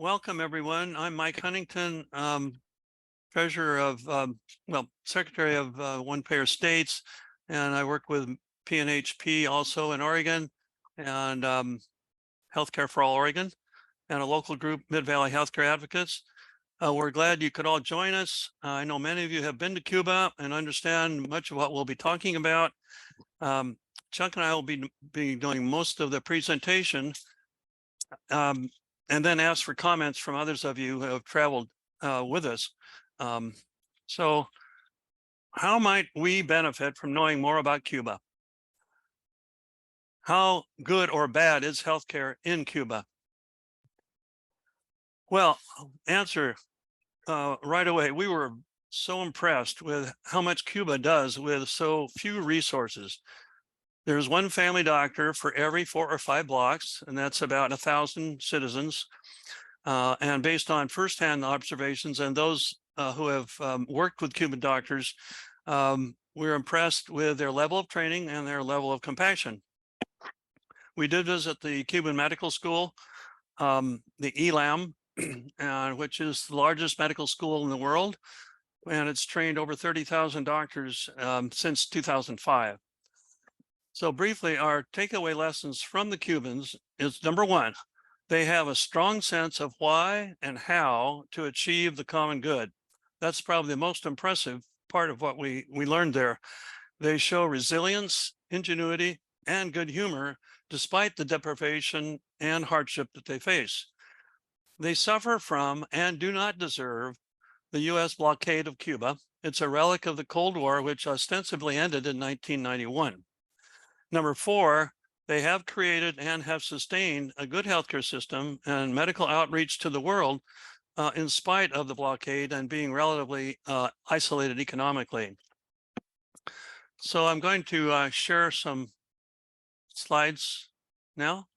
Welcome, everyone. I'm Mike Huntington, treasurer of, secretary of One Payer States, and I work with PNHP also in Oregon, and Healthcare for All Oregon, and a local group, Mid-Valley Healthcare Advocates. We're glad you could all join us. I know many of you have been to Cuba and understand much of what we'll be talking about. Chuck and I will be doing most of the presentation, and then ask for comments from others of you who have traveled with us. So how might we benefit from knowing more about Cuba? How good or bad is healthcare in Cuba? Well, answer right away. We were so impressed with how much Cuba does with so few resources. There's one family doctor for every 4 or 5 blocks, and that's about 1,000 citizens. And based on firsthand observations and those who have worked with Cuban doctors, we're impressed with their level of training and their level of compassion. We did visit the Cuban Medical School, the ELAM, which is the largest medical school in the world, and it's trained over 30,000 doctors since 2005. So briefly, our takeaway lessons from the Cubans is, number one, they have a strong sense of why and how to achieve the common good. That's probably the most impressive part of what we learned there. They show resilience, ingenuity, and good humor, despite the deprivation and hardship that they face. They suffer from and do not deserve the US blockade of Cuba. It's a relic of the Cold War, which ostensibly ended in 1991. Number four, they have created and have sustained a good healthcare system and medical outreach to the world in spite of the blockade and being relatively isolated economically. So I'm going to share some slides now.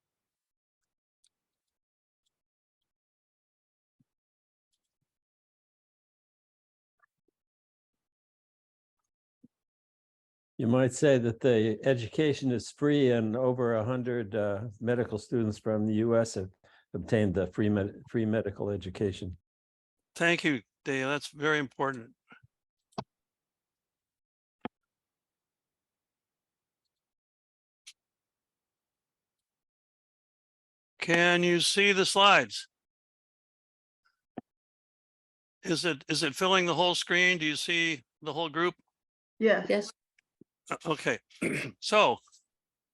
You might say that the education is free, and over 100 medical students from the U.S. have obtained the free medical education. Thank you, Dave. That's very important. Can you see the slides? Is it filling the whole screen? Do you see the whole group? Yeah. Yes. Okay. So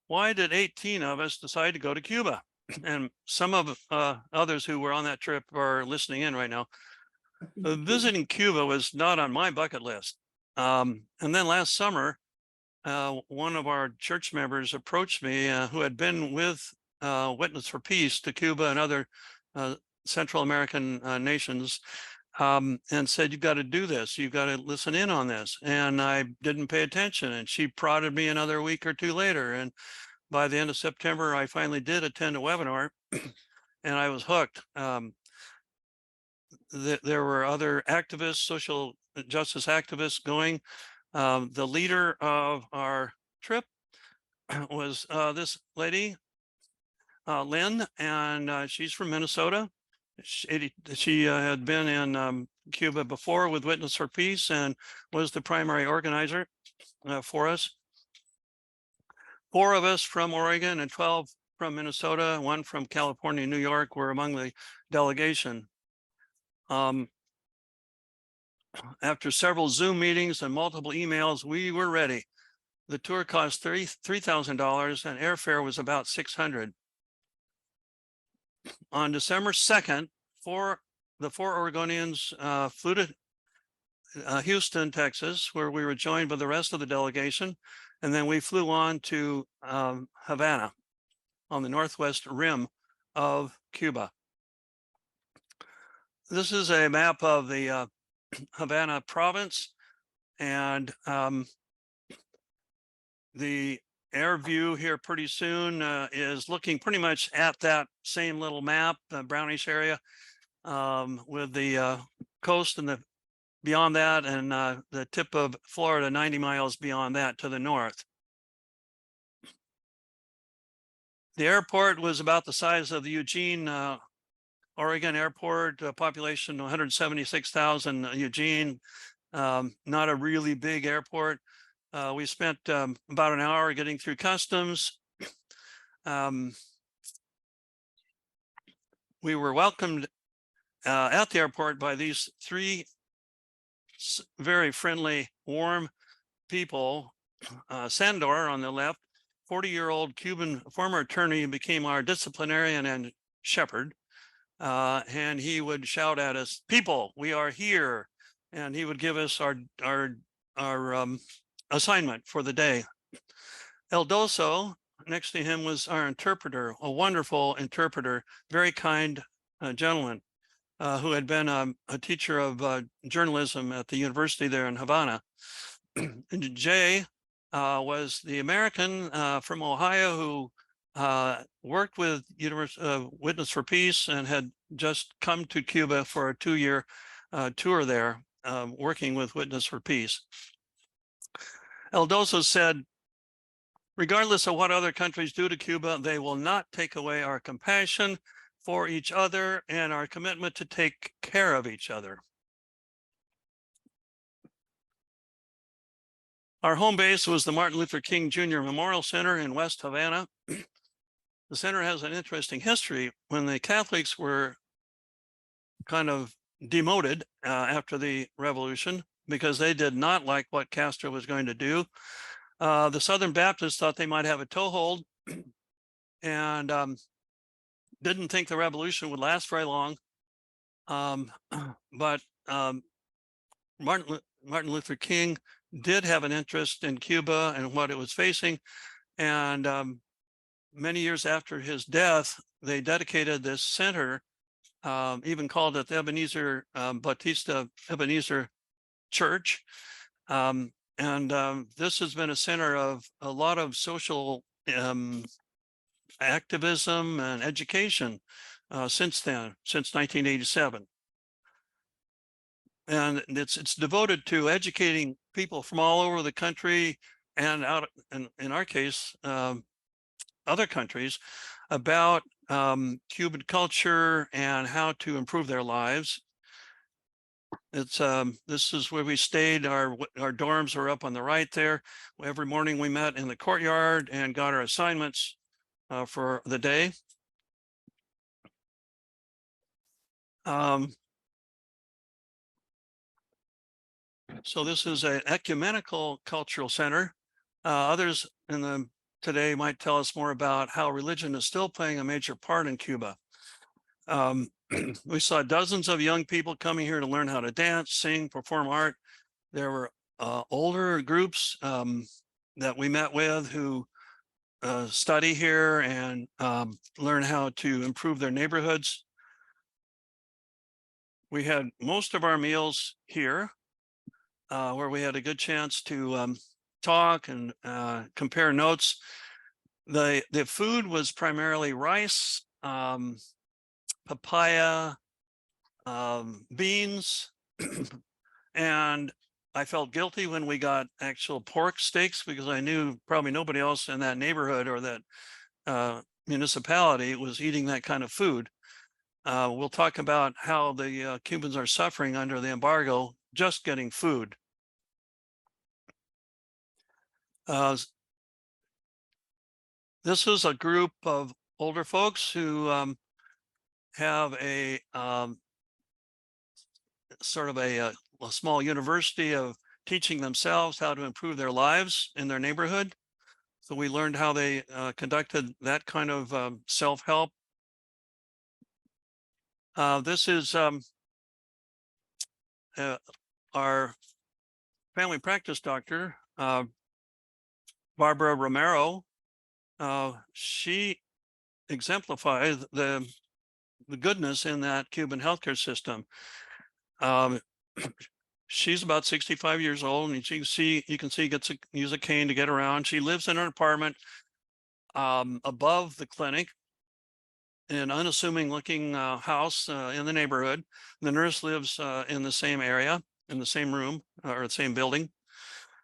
why did 18 of us decide to go to Cuba? And some of others who were on that trip are listening in right now. Visiting Cuba was not on my bucket list. And then last summer, one of our church members approached me who had been with Witness for Peace to Cuba and other Central American nations, and said, you've got to do this. You've got to listen in on this. And I didn't pay attention. And she prodded me another week or two later. And by the end of September, I finally did attend a webinar and I was hooked. There were other activists, social justice activists going. The leader of our trip was this lady, Lynn, and she's from Minnesota. She had been in Cuba before with Witness for Peace and was the primary organizer for us. 4 of us from Oregon and 12 from Minnesota, 1 from California, New York were among the delegation. After several Zoom meetings and multiple emails, we were ready. The tour cost $3,000 and airfare was about $600. On December 2nd, the 4 Oregonians flew to Houston, Texas, where we were joined by the rest of the delegation. And then we flew on to Havana on the northwest rim of Cuba. This is a map of the Havana province, and the air view here pretty soon is looking pretty much at that same little map, the brownish area, with the coast and the beyond that, and the tip of Florida 90 miles beyond that to the north. The airport was about the size of the Eugene Oregon Airport, population 176,000, Eugene, not a really big airport. We spent about an hour getting through customs. We were welcomed at the airport by these three very friendly, warm people. Sandor on the left, 40-year-old Cuban former attorney, became our disciplinarian and shepherd. And he would shout at us, "People, we are here." And he would give us our assignment for the day. El Doso, next to him, was our interpreter, a wonderful interpreter, very kind gentleman who had been a teacher of journalism at the university there in Havana. And Jay was the American from Ohio who worked with Witness for Peace and had just come to Cuba for a 2-year tour there, working with Witness for Peace. El Doso said, "Regardless of what other countries do to Cuba, they will not take away our compassion for each other and our commitment to take care of each other." Our home base was the Martin Luther King Jr. Memorial Center in West Havana. The center has an interesting history. When the Catholics were kind of demoted after the revolution because they did not like what Castro was going to do, the Southern Baptists thought they might have a toehold and didn't think the revolution would last very long. But Martin Luther King did have an interest in Cuba and what it was facing. And many years after his death, they dedicated this center, even called it the Ebenezer Bautista Ebenezer Church. This has been a center of a lot of social activism and education since then, since 1987. And it's devoted to educating people from all over the country and out, in our case, other countries, about Cuban culture and how to improve their lives. It's this is where we stayed. Our dorms are up on the right there. Every morning we met in the courtyard and got our assignments for the day. So this is an ecumenical cultural center. Others in the today might tell us more about how religion is still playing a major part in Cuba. We saw dozens of young people coming here to learn how to dance, sing, perform art. There were older groups that we met with who study here and learn how to improve their neighborhoods. We had most of our meals here, where we had a good chance to talk and compare notes. The food was primarily rice, papaya, beans, and I felt guilty when we got actual pork steaks because I knew probably nobody else in that neighborhood or that municipality was eating that kind of food. We'll talk about how the Cubans are suffering under the embargo, just getting food. This is a group of older folks who have a sort of a small university of teaching themselves how to improve their lives in their neighborhood. So we learned how they conducted that kind of self-help. This is our family practice doctor, Barbara Romero. She exemplifies the goodness in that Cuban healthcare system. She's about 65 years old, and you can see gets to use a cane to get around. She lives in an apartment above the clinic, an unassuming looking house in the neighborhood. The nurse lives in the same area, in the same room or the same building.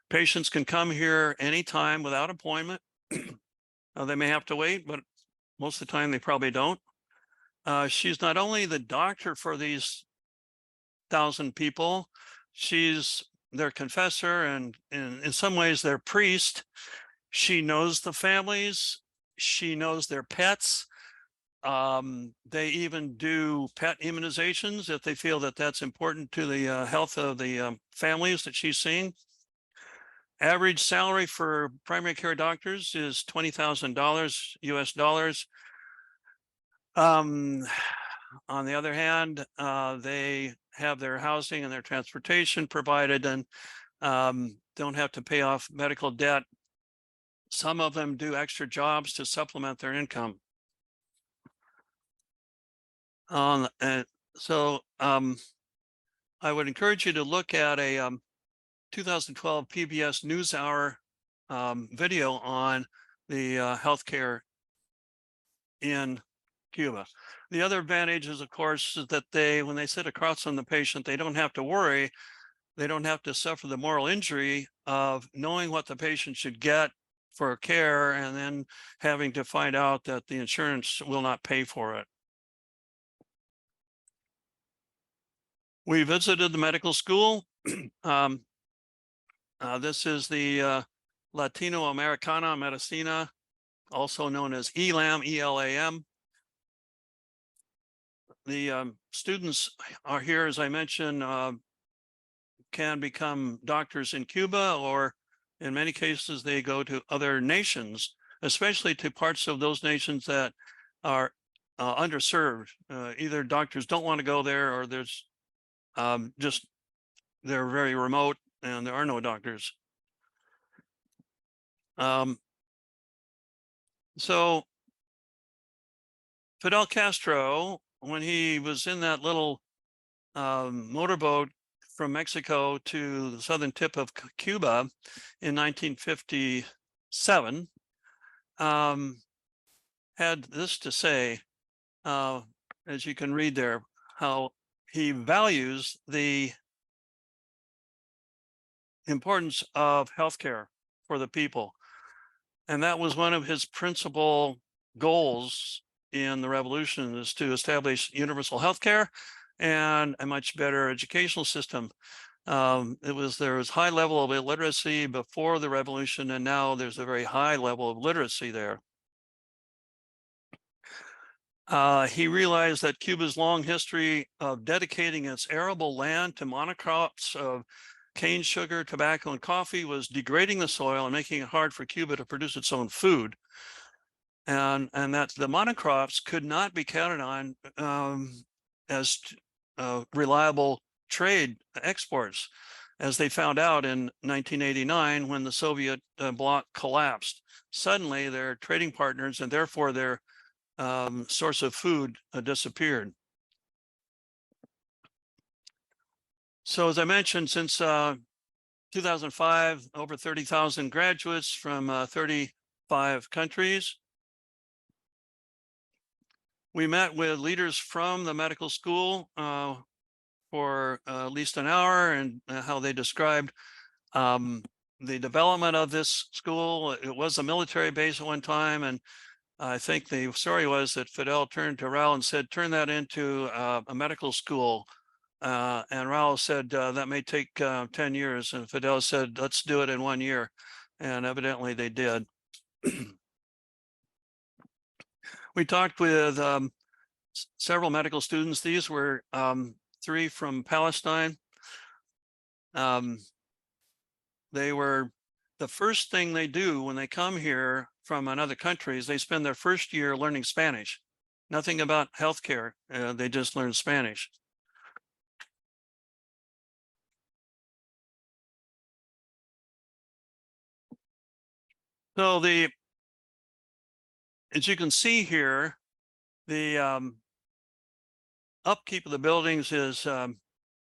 Patients can come here anytime without appointment. They may have to wait, but most of the time they probably don't. She's not only the doctor for these 1,000 people, she's their confessor and in some ways their priest. She knows the families. She knows their pets. They even do pet immunizations if they feel that that's important to the health of the families that she's seeing. Average salary for primary care doctors is $20,000 US dollars. On the other hand, they have their housing and their transportation provided and don't have to pay off medical debt. Some of them do extra jobs to supplement their income. So I would encourage you to look at a 2012 PBS NewsHour video on the healthcare in Cuba. The other advantage is, of course, is that when they sit across from the patient, they don't have to worry. They don't have to suffer the moral injury of knowing what the patient should get for care and then having to find out that the insurance will not pay for it. We visited the medical school. This is the Latino Americana Medicina, also known as ELAM, E-L-A-M. The students are here, as I mentioned, can become doctors in Cuba, or in many cases, they go to other nations, especially to parts of those nations that are underserved. Either doctors don't want to go there, or there's they're very remote and there are no doctors. So Fidel Castro, when he was in that little motorboat from Mexico to the southern tip of Cuba in 1957, had this to say, as you can read there, how he values the importance of healthcare for the people. And that was one of his principal goals in the revolution, is to establish universal healthcare and a much better educational system. There was high level of illiteracy before the revolution, and now there's a very high level of literacy there. He realized that Cuba's long history of dedicating its arable land to monocrops of cane sugar, tobacco, and coffee was degrading the soil and making it hard for Cuba to produce its own food. And that the monocrops could not be counted on as reliable trade exports, as they found out in 1989 when the Soviet bloc collapsed. Suddenly, their trading partners and therefore their source of food disappeared. So as I mentioned, since 2005, over 30,000 graduates from 35 countries. We met with leaders from the medical school for at least an hour, and how they described the development of this school. It was a military base at one time, and I think the story was that Fidel turned to Raul and said, turn that into a medical school. And Raul said, that may take 10 years. And Fidel said, let's do it in 1 year. And evidently they did. We talked with several medical students. These were 3 from Palestine. They were, the first thing they do when they come here from another country is they spend their first year learning Spanish. Nothing about healthcare. They just learn Spanish. So as you can see here, the upkeep of the buildings is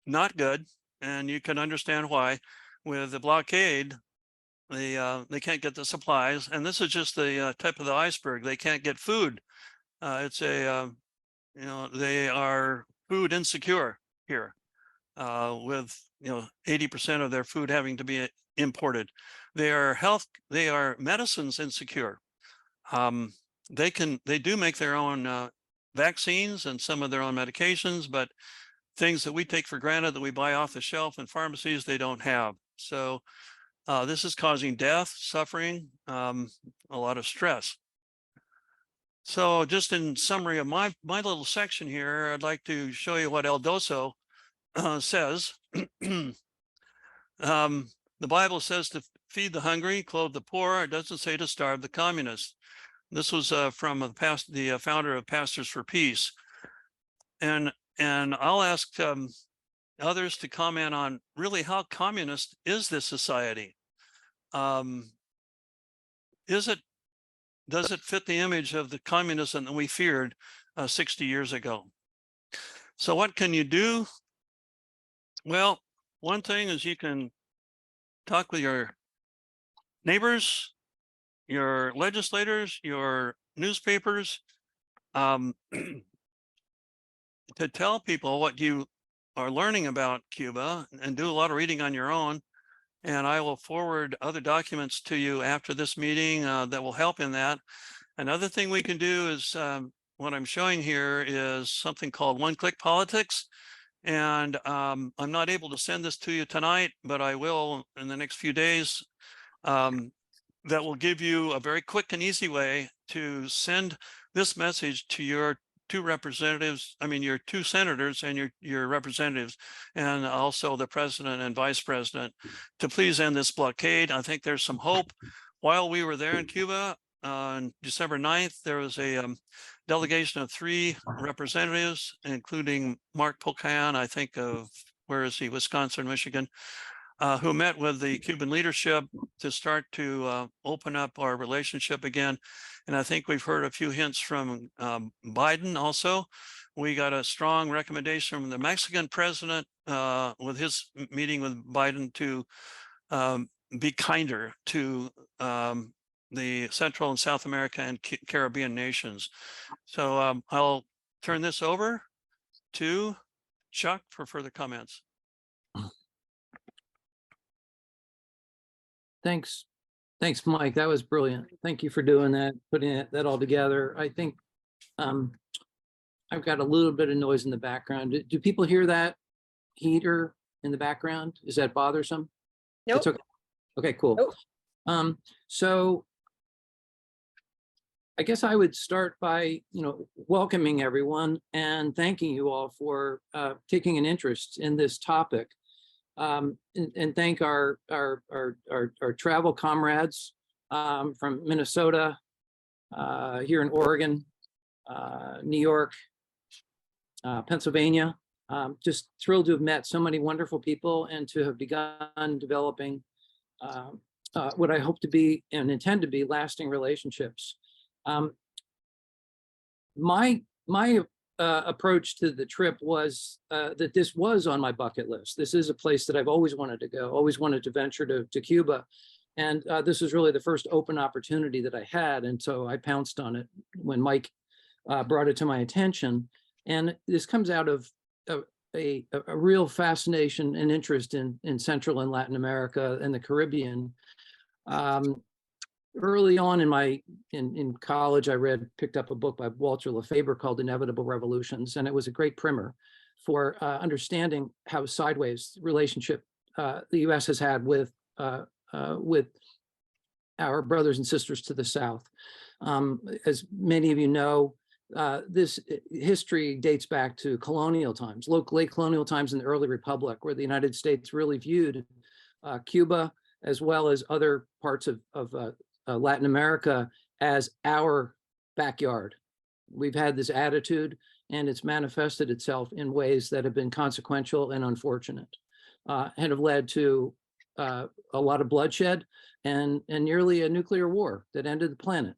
not good, and you can understand why. With the blockade, they can't get the supplies, and this is just the tip of the iceberg. They can't get food. It's a they are food insecure here, with 80% of their food having to be imported. They are medicines insecure. They do make their own vaccines and some of their own medications, but things that we take for granted that we buy off the shelf in pharmacies, they don't have. So this is causing death, suffering, a lot of stress. So just in summary of my little section here, I'd like to show you what El Doso says. The Bible says to feed the hungry, clothe the poor. It doesn't say to starve the communists. This was from the founder of Pastors for Peace. And I'll ask others to comment on really how communist is this society? Does it fit the image of the communism that we feared 60 years ago? So what can you do? Well, one thing is you can talk with your neighbors, your legislators, your newspapers, to tell people what you are learning about Cuba, and do a lot of reading on your own. And I will forward other documents to you after this meeting that will help in that. Another thing we can do is what I'm showing here is something called one-click politics. And I'm not able to send this to you tonight, but I will in the next few days. That will give you a very quick and easy way to send this message to your two representatives, your two senators and your representatives, and also the president and vice president, to please end this blockade. I think there's some hope. While we were there in Cuba on December 9th, there was a delegation of 3 representatives, including Mark Pocan, I think of, where is he, Wisconsin, Michigan, who met with the Cuban leadership to start to open up our relationship again. And I think we've heard a few hints from Biden also. We got a strong recommendation from the Mexican president with his meeting with Biden to be kinder to the Central and South America and Caribbean nations. So I'll turn this over to Chuck for further comments. Thanks, Mike. That was brilliant. Thank you for doing that, putting that all together. I think I've got a little bit of noise in the background. Do people hear that heater in the background? Is that bothersome? Nope. It's okay. Okay, cool. Nope. So I guess I would start by, welcoming everyone and thanking you all for taking an interest in this topic. And thank our travel comrades from Minnesota, here in Oregon, New York, Pennsylvania. Just thrilled to have met so many wonderful people and to have begun developing what I hope to be and intend to be lasting relationships. My approach to the trip was that this was on my bucket list. This is a place that I've always wanted to go, always wanted to venture to Cuba. And this was really the first open opportunity that I had. And so I pounced on it when Mike brought it to my attention. And this comes out of a real fascination and interest in Central and Latin America and the Caribbean. Early on in college, I picked up a book by Walter Lefebvre called Inevitable Revolutions, and it was a great primer for understanding how sideways relationship the U.S. has had with our brothers and sisters to the south. As many of you know, this history dates back to colonial times, late colonial times in the early republic, where the United States really viewed Cuba as well as other parts of Latin America as our backyard. We've had this attitude, and it's manifested itself in ways that have been consequential and unfortunate, and have led to a lot of bloodshed and nearly a nuclear war that ended the planet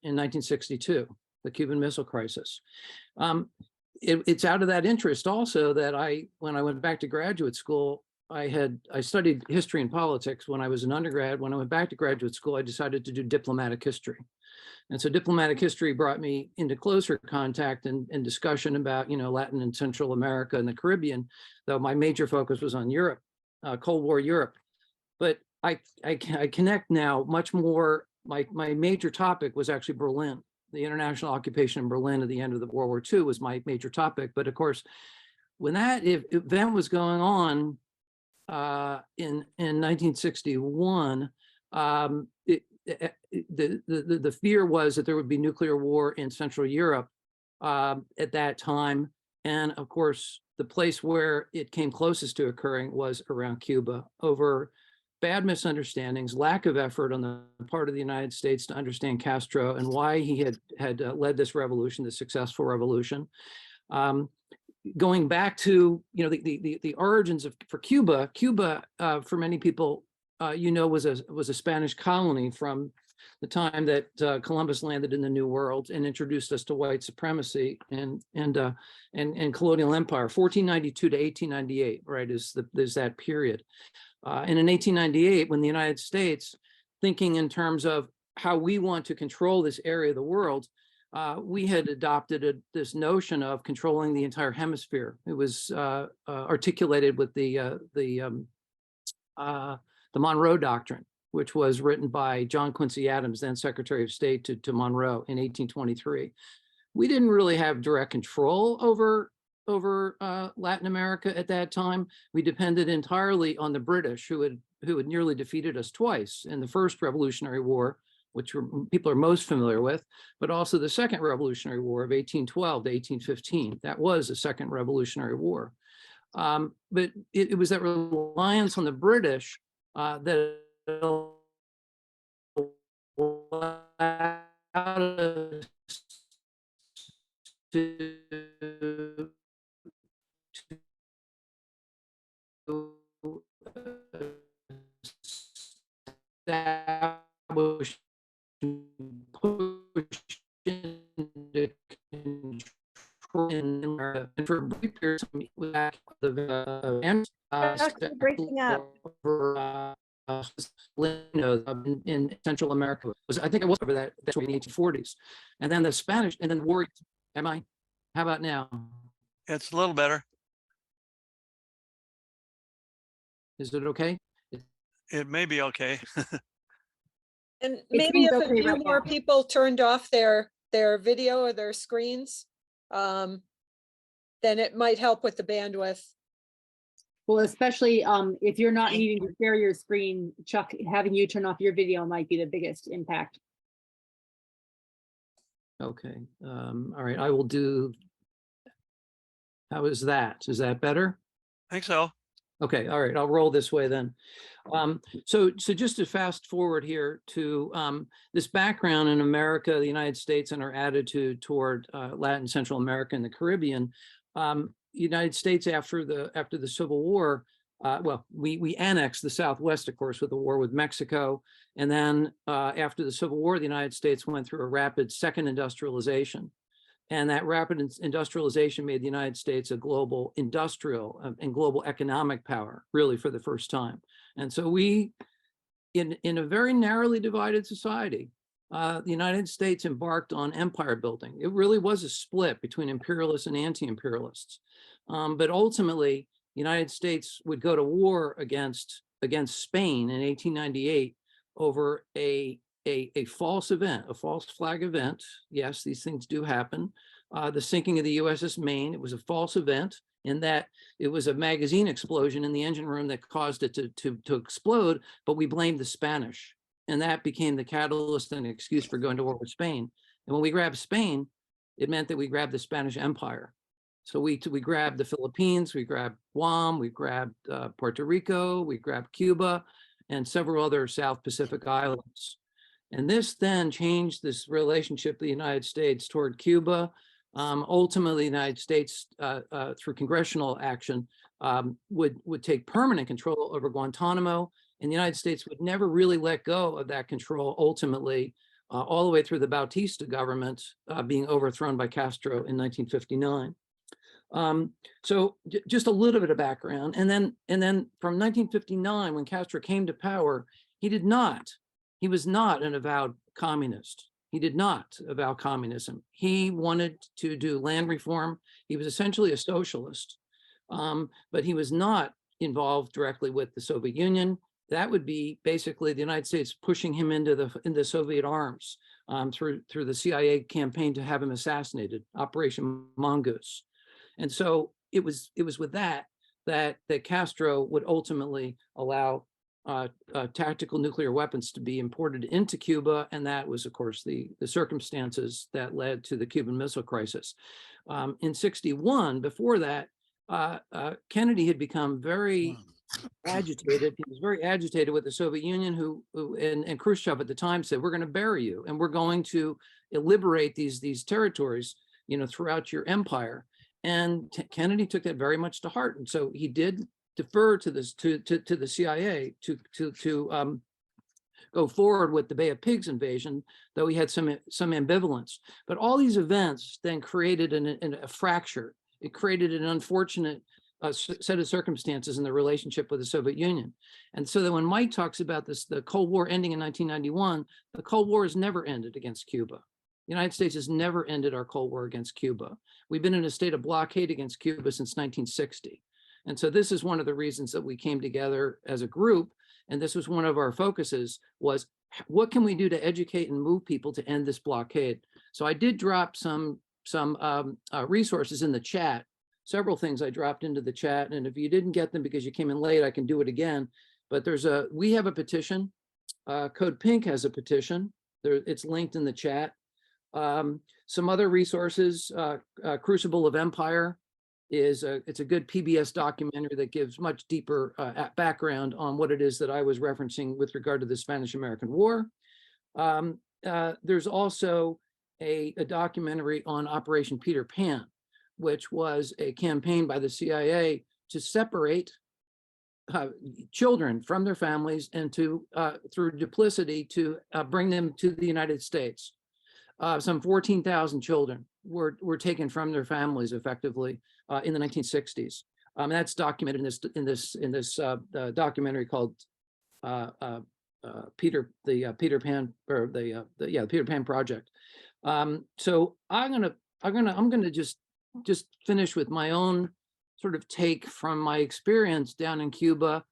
in 1962, the Cuban Missile Crisis. It's out of that interest also that when I went back to graduate school, I studied history and politics when I was an undergrad. When I went back to graduate school, I decided to do diplomatic history. And so diplomatic history brought me into closer contact and discussion about, Latin and Central America and the Caribbean, though my major focus was on Europe, Cold War Europe. But I connect now much more. My major topic was actually Berlin, The international occupation in Berlin at the end of the World War II was my major topic. But of course, when that event was going on in 1961, the fear was that there would be nuclear war in Central Europe at that time. And of course, the place where it came closest to occurring was around Cuba, over bad misunderstandings, lack of effort on the part of the United States to understand Castro and why he had led this revolution, this successful revolution. Going back to the origins for Cuba, for many people, was a Spanish colony from the time that Columbus landed in the New World and introduced us to white supremacy and colonial empire. 1492 to 1898, right, is that period. And in 1898, when the United States, thinking in terms of how we want to control this area of the world, we had adopted this notion of controlling the entire hemisphere. It was articulated with the Monroe Doctrine, which was written by John Quincy Adams, then Secretary of State to Monroe in 1823. We didn't really have direct control over Latin America at that time. We depended entirely on the British, who had nearly defeated us twice in the first Revolutionary War, which people are most familiar with, but also the Second Revolutionary War of 1812 to 1815. That was the Second Revolutionary War. But it was that reliance on the British that allowed us to establish push into control in America. And for a brief period of time, breaking up. In Central America, I think it was over that in the 1840s, and then the Spanish, and then the war. Am I? How about now? It's a little better. Is it okay? It may be okay. And maybe seems if a okay few right more now. people turned off their video or their screens, then it might help with the bandwidth. Well, especially if you're not needing to share your screen, Chuck, having you turn off your video might be the biggest impact. Okay. All right. I will do. How is that? Is that better? I think so. Okay, all right, I'll roll this way then. So just to fast forward here to this background in America, the United States, and our attitude toward Latin, Central America, and the Caribbean. United States after the Civil War, well, we annexed the Southwest, of course, with the war with Mexico, and then after the Civil War, the United States went through a rapid second industrialization. And that rapid industrialization made the United States a global industrial and global economic power, really, for the first time. And so we, in a very narrowly divided society, the United States embarked on empire building. It really was a split between imperialists and anti-imperialists. But ultimately, the United States would go to war against Spain in 1898 over a false event, a false flag event. Yes, these things do happen. The sinking of the USS Maine, it was a false event in that it was a magazine explosion in the engine room that caused it to explode, but we blamed the Spanish. And that became the catalyst and excuse for going to war with Spain. And when we grabbed Spain, it meant that we grabbed the Spanish Empire. So we grabbed the Philippines, we grabbed Guam, we grabbed Puerto Rico, we grabbed Cuba, and several other South Pacific islands. And this then changed this relationship of the United States toward Cuba. Ultimately, the United States, through congressional action, would take permanent control over Guantanamo, and the United States would never really let go of that control, ultimately, all the way through the Bautista government being overthrown by Castro in 1959. So just a little bit of background. And then from 1959, when Castro came to power, he was not an avowed communist. He did not avow communism. He wanted to do land reform. He was essentially a socialist, but he was not involved directly with the Soviet Union. That would be basically the United States pushing him into the Soviet arms, through the CIA campaign to have him assassinated, Operation Mongoose. And so it was with that Castro would ultimately allow tactical nuclear weapons to be imported into Cuba, and that was, of course, the circumstances that led to the Cuban Missile Crisis. In '61, before that, Kennedy had become very agitated. He was very agitated with the Soviet Union, and Khrushchev at the time said, "We're going to bury you, and we're going to liberate these territories, throughout your empire." And Kennedy took that very much to heart, and so he did defer to the CIA to go forward with the Bay of Pigs invasion, though he had some ambivalence. But all these events then created a fracture. It created an unfortunate set of circumstances in the relationship with the Soviet Union. And so that when Mike talks about the Cold War ending in 1991, the Cold War has never ended against Cuba. The United States has never ended our Cold War against Cuba. We've been in a state of blockade against Cuba since 1960. And so this is one of the reasons that we came together as a group. And this was one of our focuses, was what can we do to educate and move people to end this blockade? So I did drop some resources in the chat, several things I dropped into the chat. And if you didn't get them because you came in late, I can do it again. But we have a petition. Code Pink has a petition. It's linked in the chat. Some other resources, Crucible of Empire it's a good PBS documentary that gives much deeper background on what it is that I was referencing with regard to the Spanish-American War. There's also a documentary on Operation Peter Pan, which was a campaign by the CIA to separate children from their families and to through duplicity to bring them to the United States. Some 14,000 children were taken from their families effectively in the 1960s. That's documented in this documentary called Peter Pan, or the Peter Pan Project. So I'm gonna just finish with my own sort of take from my experience down in Cuba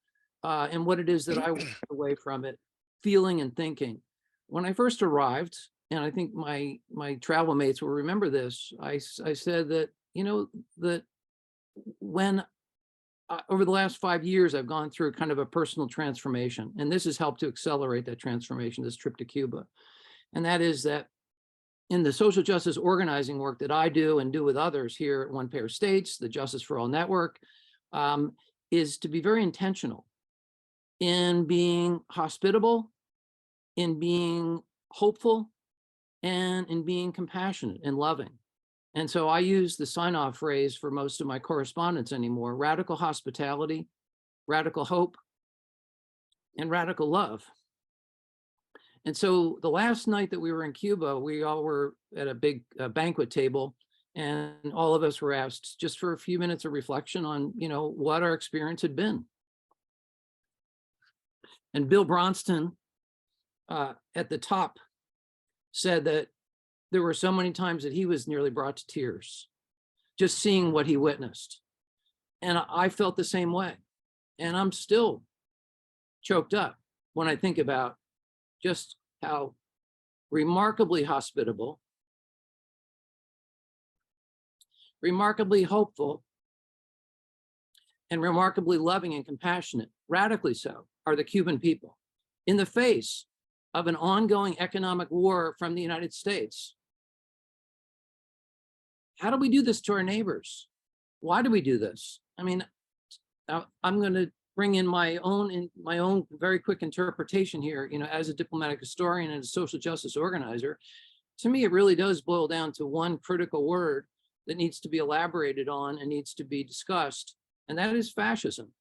and what it is that I walked away from it feeling and thinking. When I first arrived, and I think my travel mates will remember this, I said that, that when over the last 5 years, I've gone through kind of a personal transformation, and this has helped to accelerate that transformation, this trip to Cuba. And that is that in the social justice organizing work that I do and do with others here at One Pair States, the Justice for All Network, is to be very intentional in being hospitable, in being hopeful, and in being compassionate and loving. And so I use the sign-off phrase for most of my correspondence anymore: radical hospitality, radical hope, and radical love. And so the last night that we were in Cuba, we all were at a big banquet table, and all of us were asked just for a few minutes of reflection on, what our experience had been. And Bill Bronston at the top said that there were so many times that he was nearly brought to tears, just seeing what he witnessed. And I felt the same way. And I'm still choked up when I think about just how remarkably hospitable, remarkably hopeful, and remarkably loving and compassionate, radically so, are the Cuban people in the face of an ongoing economic war from the United States. How do we do this to our neighbors? Why do we do this? I mean, I'm going to bring in my own very quick interpretation here, as a diplomatic historian and a social justice organizer. To me, it really does boil down to one critical word that needs to be elaborated on and needs to be discussed, and that is fascism,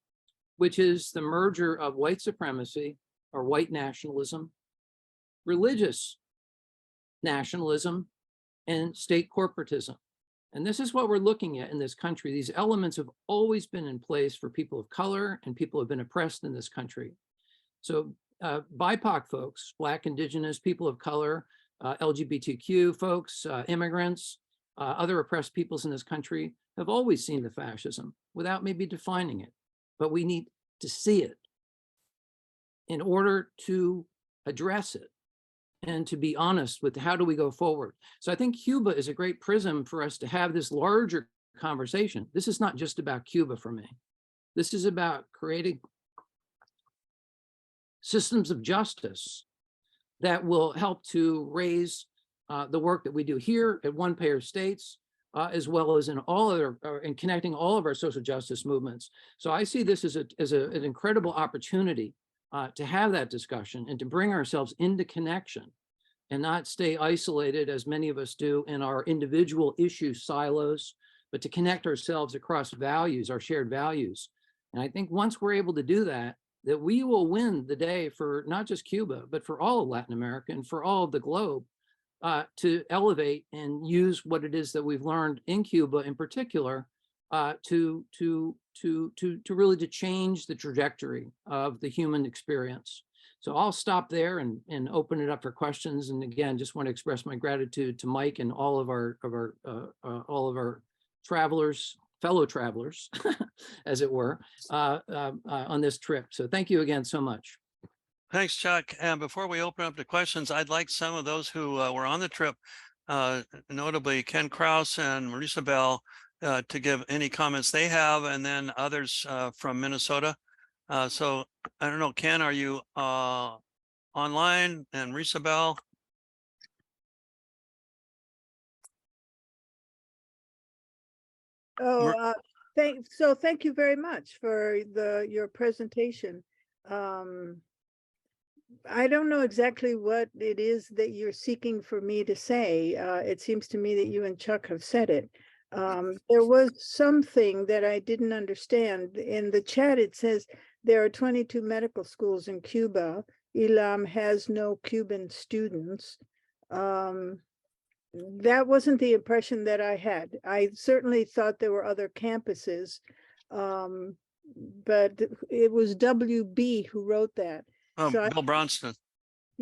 which is the merger of white supremacy or white nationalism, religious nationalism, and state corporatism. And this is what we're looking at in this country. These elements have always been in place for people of color, and people have been oppressed in this country. So BIPOC folks, Black, Indigenous, people of color, LGBTQ folks, immigrants, other oppressed peoples in this country have always seen the fascism without maybe defining it. But we need to see it in order to address it. and to be honest with how do we go forward. So I think Cuba is a great prism for us to have this larger conversation. This is not just about Cuba for me. This is about creating systems of justice that will help to raise the work that we do here at one payer states, as well as in all other, in connecting all of our social justice movements. So I see this as an incredible opportunity to have that discussion and to bring ourselves into connection and not stay isolated as many of us do in our individual issue silos, but to connect ourselves across values, our shared values. And I think once we're able to do that, that we will win the day for not just Cuba, but for all of Latin America and for all of the globe, to elevate and use what it is that we've learned in Cuba in particular, to really to change the trajectory of the human experience. So I'll stop there and open it up for questions. And again, just want to express my gratitude to Mike and all of our travelers, fellow travelers, as it were, on this trip. So thank you again so much. Thanks, Chuck. And before we open up to questions, I'd like some of those who were on the trip, notably Ken Kraus and Marisa Bell, to give any comments they have, and then others from Minnesota. So I don't know, Ken, are you online, and Marisa Bell? Oh, thank you very much for your presentation. I don't know exactly what it is that you're seeking for me to say. It seems to me that you and Chuck have said it. There was something that I didn't understand. In the chat, it says there are 22 medical schools in Cuba. ILAM has no Cuban students. That wasn't the impression that I had. I certainly thought there were other campuses, but it was WB who wrote that. So Bill Bronston.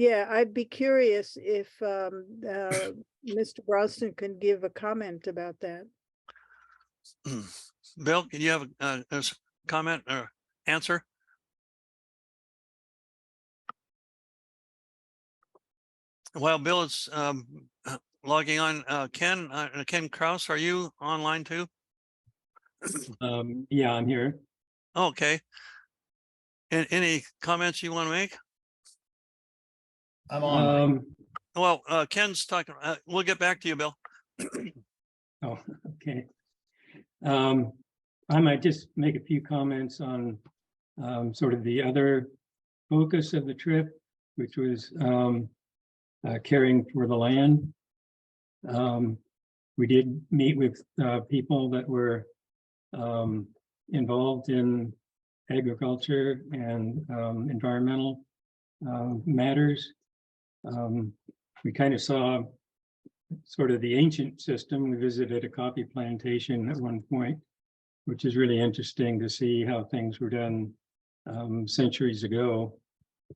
yeah, I'd be curious if Mr. Bronston can give a comment about that. Bill, can you have a comment or answer? While Bill is logging on, Ken Kraus, are you online too? Yeah, I'm here. Okay. Any comments you want to make? I'm on. Well, Ken's talking. We'll get back to you, Bill. Oh, okay. I might just make a few comments on sort of the other focus of the trip, which was caring for the land. We did meet with people that were involved in agriculture and environmental matters. We kind of saw sort of the ancient system. We visited a coffee plantation at one point, which is really interesting to see how things were done centuries ago.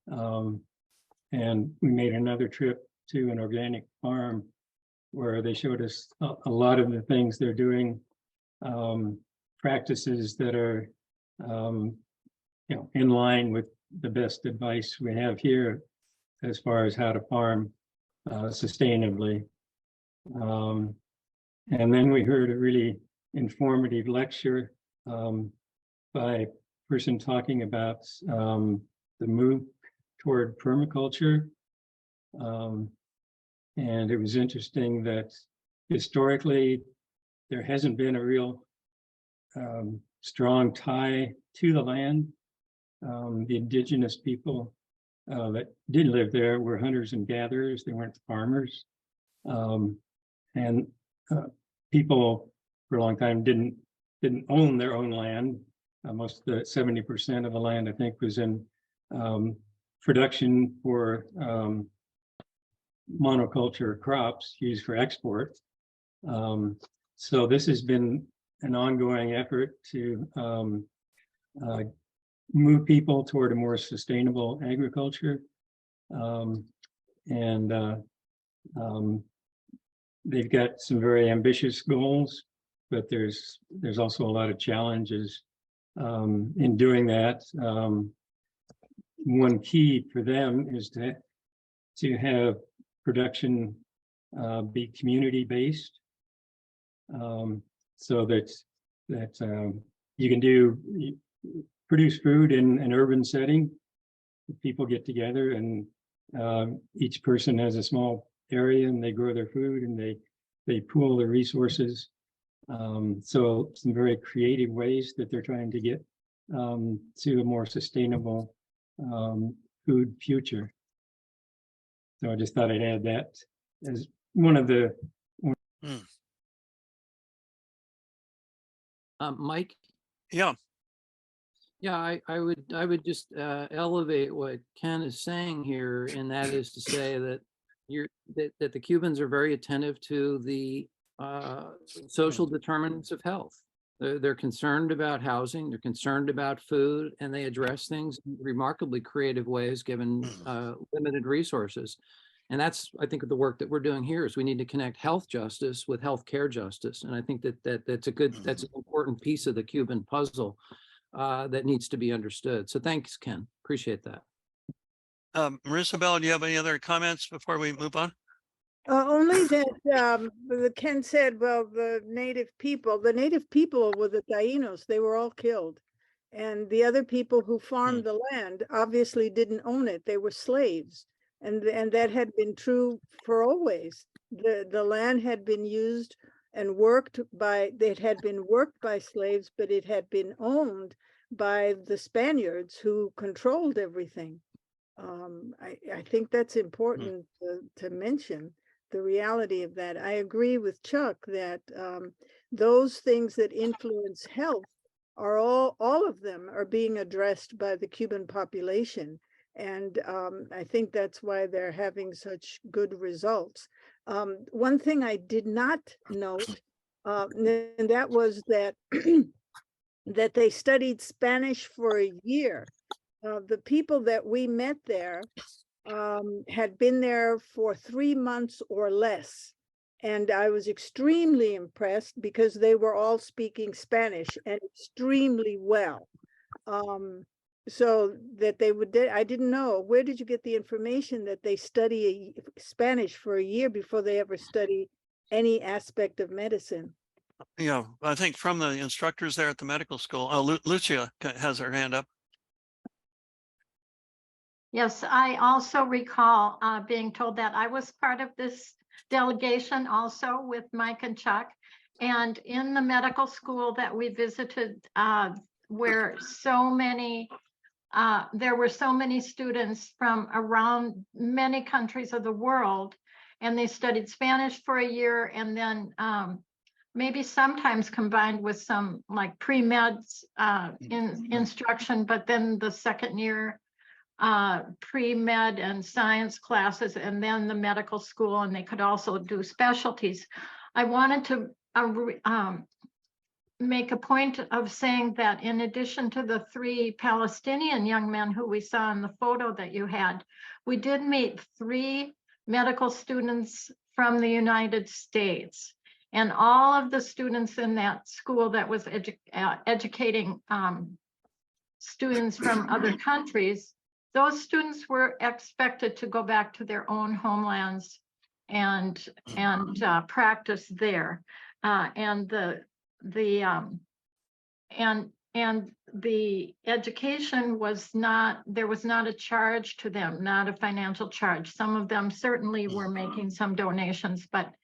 And we made another trip to an organic farm where they showed us a lot of the things they're doing, practices that are in line with the best advice we have here as far as how to farm sustainably. And then we heard a really informative lecture by a person talking about the move toward permaculture. And it was interesting that historically there hasn't been a real strong tie to the land. The indigenous people that did live there were hunters and gatherers. They weren't farmers. And people for a long time didn't own their own land. Most of the 70% of the land, I think, was in production for monoculture crops used for export. So this has been an ongoing effort to move people toward a more sustainable agriculture. They've got some very ambitious goals, but there's also a lot of challenges in doing that. One key for them is to have production be community-based. So that you can produce food in an urban setting. People get together and each person has a small area and they grow their food and they pool their resources. So some very creative ways that they're trying to get to a more sustainable food future. So I just thought I'd add that as one of the. Mike? Yeah, Yeah, I would just elevate what Ken is saying here, and that is to say that that the Cubans are very attentive to the social determinants of health. They're concerned about housing, they're concerned about food, and they address things in remarkably creative ways given limited resources. And that's, I think, the work that we're doing here is we need to connect health justice with healthcare justice. And I think that's an important piece of the Cuban puzzle that needs to be understood. So thanks, Ken. Appreciate that. Marissa Bell, do you have any other comments before we move on? Only that Ken said, well, the native people were the Taínos. They were all killed. And the other people who farmed the land obviously didn't own it. They were slaves. And that had been true for always. The land had been used and it had been worked by slaves, but it had been owned by the Spaniards who controlled everything. I think that's important to mention, the reality of that. I agree with Chuck that those things that influence health are all of them are being addressed by the Cuban population. And I think that's why they're having such good results. One thing I did not note, and that was that that they studied Spanish for a year. The people that we met there had been there for 3 months or less. And I was extremely impressed because they were all speaking Spanish and extremely well. So that they would, I didn't know, where did you get the information that they study Spanish for a year before they ever study any aspect of medicine? Yeah, I think from the instructors there at the medical school. Lucia has her hand up. Yes, I also recall being told that. I was part of this delegation also with Mike and Chuck. And in the medical school that we visited, where there were so many students from around many countries of the world, and they studied Spanish for a year, and then maybe sometimes combined with some like pre-meds instruction, but then the second year pre-med and science classes, and then the medical school, and they could also do specialties. I wanted to make a point of saying that in addition to the 3 Palestinian young men who we saw in the photo that you had, we did meet 3 medical students from the United States. And all of the students in that school that was educating students from other countries, those students were expected to go back to their own homelands and practice there. And the education was not, there was not a charge to them, not a financial charge. Some of them certainly were making some donations, but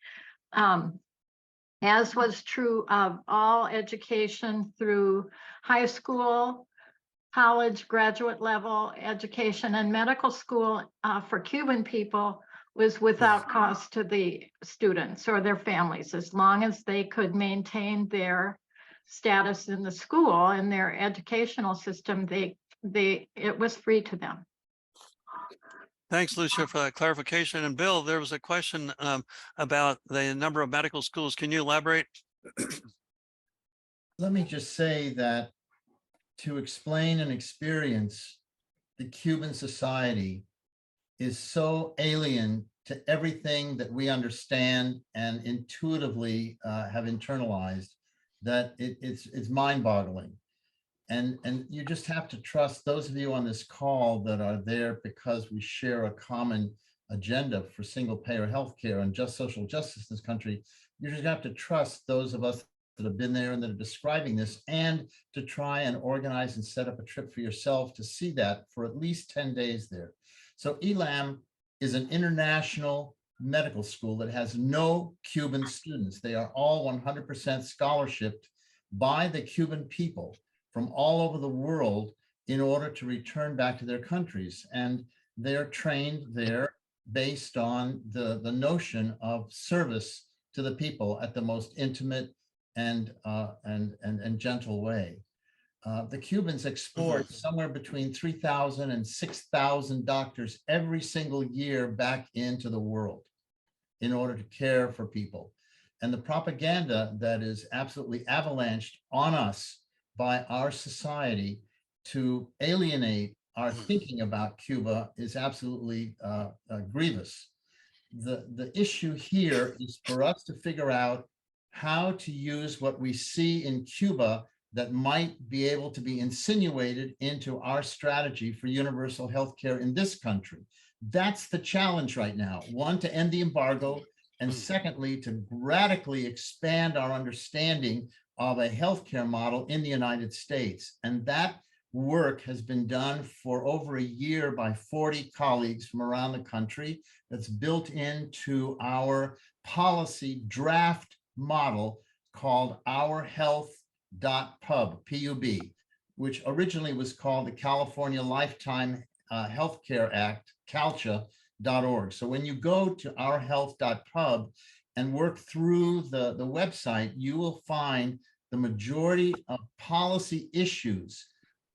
as was true of all education through high school, college, graduate level education, and medical school for Cuban people was without cost to the students or their families, as long as they could maintain their status in the school and their educational system. It was free to them. Thanks, Lucia, for that clarification. And Bill, there was a question about the number of medical schools. Can you elaborate? Let me just say that to explain an experience, the Cuban society is so alien to everything that we understand and intuitively have internalized that it's mind-boggling. And you just have to trust those of you on this call that are there because we share a common agenda for single payer healthcare and just social justice in this country, you're just gonna have to trust those of us that have been there and that are describing this, and to try and organize and set up a trip for yourself to see that for at least 10 days there. So ELAM is an international medical school that has no Cuban students. They are all 100% scholarshiped by the Cuban people from all over the world in order to return back to their countries. And they're trained there based on the notion of service to the people at the most intimate and gentle way. The Cubans export somewhere between 3,000 and 6,000 doctors every single year back into the world in order to care for people. And the propaganda that is absolutely avalanched on us by our society to alienate our thinking about Cuba is absolutely grievous. The issue here is for us to figure out how to use what we see in Cuba that might be able to be insinuated into our strategy for universal health care in this country. That's the challenge right now. One, to end the embargo, and secondly, to radically expand our understanding of a healthcare model in the United States. And that work has been done for over a year by 40 colleagues from around the country. That's built into our policy draft model called ourhealth.pub, P-U-B, which originally was called the California Lifetime Healthcare Act, CalCHA.org. So when you go to ourhealth.pub and work through the website, you will find the majority of policy issues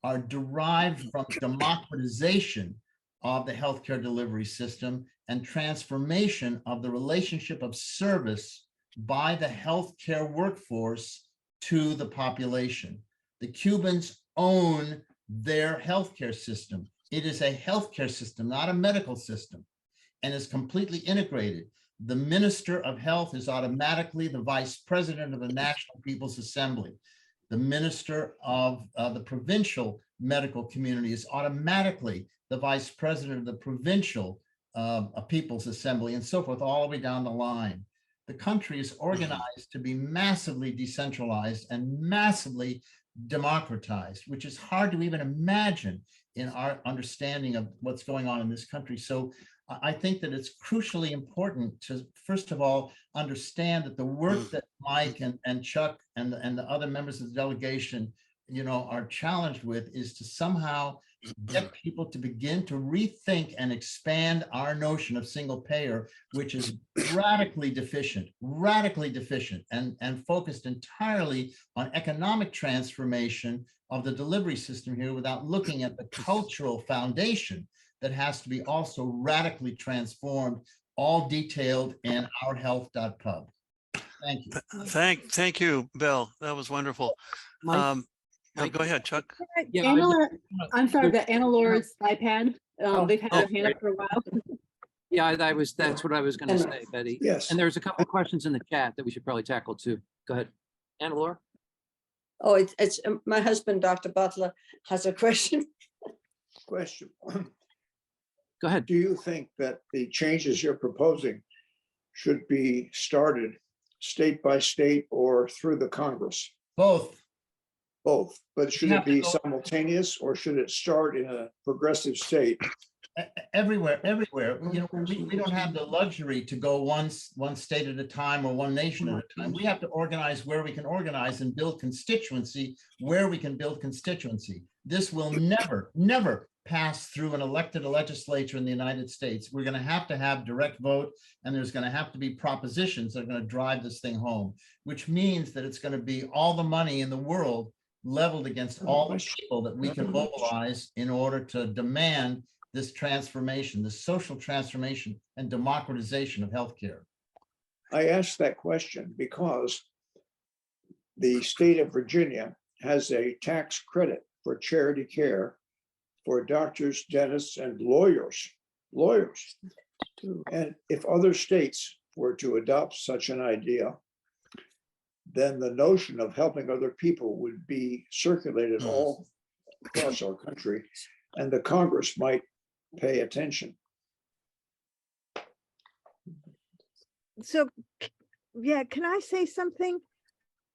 are derived from democratization of the healthcare delivery system and transformation of the relationship of service by the healthcare workforce to the population. The Cubans own their healthcare system. It is a healthcare system, not a medical system, and is completely integrated. The Minister of Health is automatically the Vice President of the National People's Assembly. The Minister of the Provincial Medical Community is automatically the Vice President of the Provincial People's Assembly, and so forth, all the way down the line. The country is organized to be massively decentralized and massively democratized, which is hard to even imagine in our understanding of what's going on in this country. So I think that it's crucially important to, first of all, understand that the work that Mike and Chuck and the other members of the delegation, are challenged with is to somehow get people to begin to rethink and expand our notion of single payer, which is radically deficient and focused entirely on economic transformation of the delivery system here without looking at the cultural foundation that has to be also radically transformed, all detailed in ourhealth.pub. Thank you. Thank you, Bill. That was wonderful. Mike? Go ahead, Chuck. Yeah, I'm sorry, but Anna Laura's iPad, they've had their hand up for a while. Yeah, that's what I was going to say, Betty. Yes. And there's a couple of questions in the chat that we should probably tackle too. Go ahead, Anna Laura. Oh, it's my husband, Dr. Butler, has a question. Question. Go ahead. Do you think that the changes you're proposing should be started state by state or through the Congress? Both. Both, but should it be simultaneous or should it start in a progressive state? Everywhere. We don't have the luxury to go one state at a time or one nation at a time. We have to organize where we can organize and build constituency where we can build constituency. This will never pass through an elected legislature in the United States. We're going to have direct vote, and there's going to have to be propositions that are going to drive this thing home, which means that it's going to be all the money in the world leveled against all the people that we can mobilize in order to demand this transformation, this social transformation and democratization of healthcare. I asked that question because the state of Virginia has a tax credit for charity care for doctors, dentists, and lawyers. And if other states were to adopt such an idea, then the notion of helping other people would be circulated all across our country, and the Congress might pay attention. so, yeah, can I say something?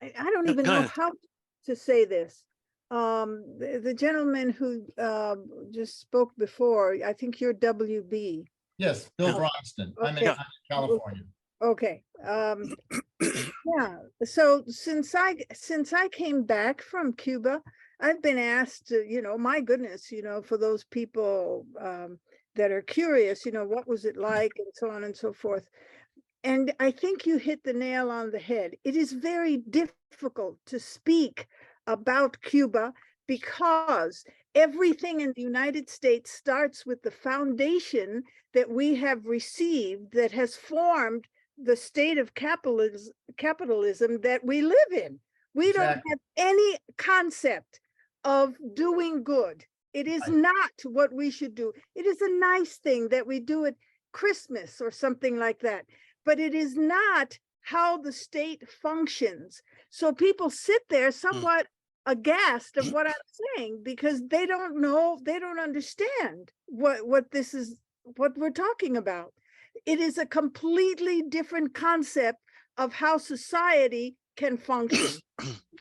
I don't even Go know ahead. how to say this. The gentleman who just spoke before, I think you're WB. Yes, Bill Yeah. Bryanston. I'm in Okay. I'm in California. Okay, yeah, so since I came back from Cuba, I've been asked to, my goodness, for those people that are curious, what was it like and so on and so forth. And I think you hit the nail on the head. It is very difficult to speak about Cuba because everything in the United States starts with the foundation that we have received that has formed the state of capitalism that we live in. We don't Exactly. have any concept of doing good. It is Right. not what we should do. It is a nice thing that we do at Christmas or something like that, but it is not how the state functions. So people sit there somewhat aghast of what I'm saying because they don't know, they don't understand what this is, what we're talking about. It is a completely different concept of how society can function.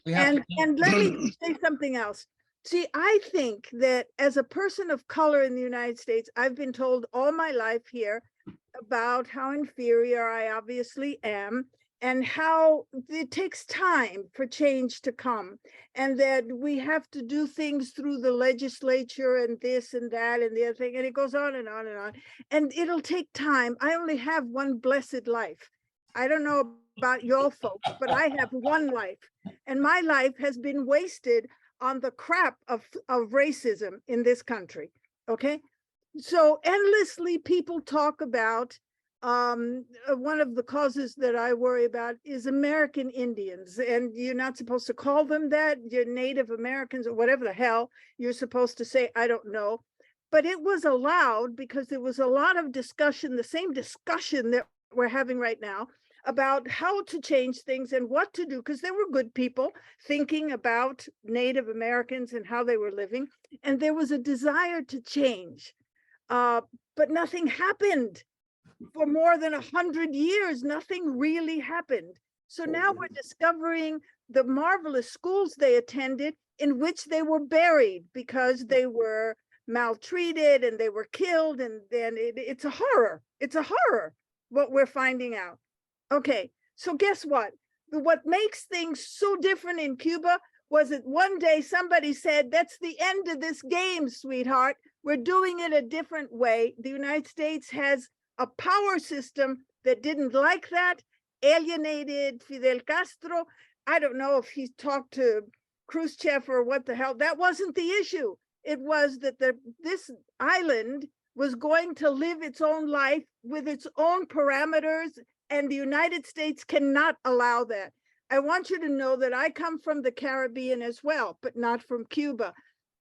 We have to. And let me say something else. See, I think that as a person of color in the United States, I've been told all my life here about how inferior I obviously am and how it takes time for change to come, and that we have to do things through the legislature and this and that and the other thing, and it goes on and on and on, and it'll take time. I only have one blessed life. I don't know about y'all folks, but I have one life, and my life has been wasted on the crap of racism in this country. Okay, so endlessly people talk about one of the causes that I worry about is American Indians, and you're not supposed to call them that. You're Native Americans or whatever the hell you're supposed to say. I don't know, but it was allowed because there was a lot of discussion, the same discussion that we're having right now, about how to change things and what to do, because there were good people thinking about Native Americans and how they were living, and there was a desire to change. But nothing happened. For more than 100 years, nothing really happened. So now we're discovering the marvelous schools they attended in which they were buried because they were maltreated and they were killed. And then it's a horror. It's a horror what we're finding out. Okay, so guess what? What makes things so different in Cuba was that one day somebody said, that's the end of this game, sweetheart. We're doing it a different way. The United States has a power system that didn't like that, alienated Fidel Castro. I don't know if he talked to Khrushchev or what the hell. That wasn't the issue. It was that this island was going to live its own life with its own parameters, and the United States cannot allow that. I want you to know that I come from the Caribbean as well, but not from Cuba.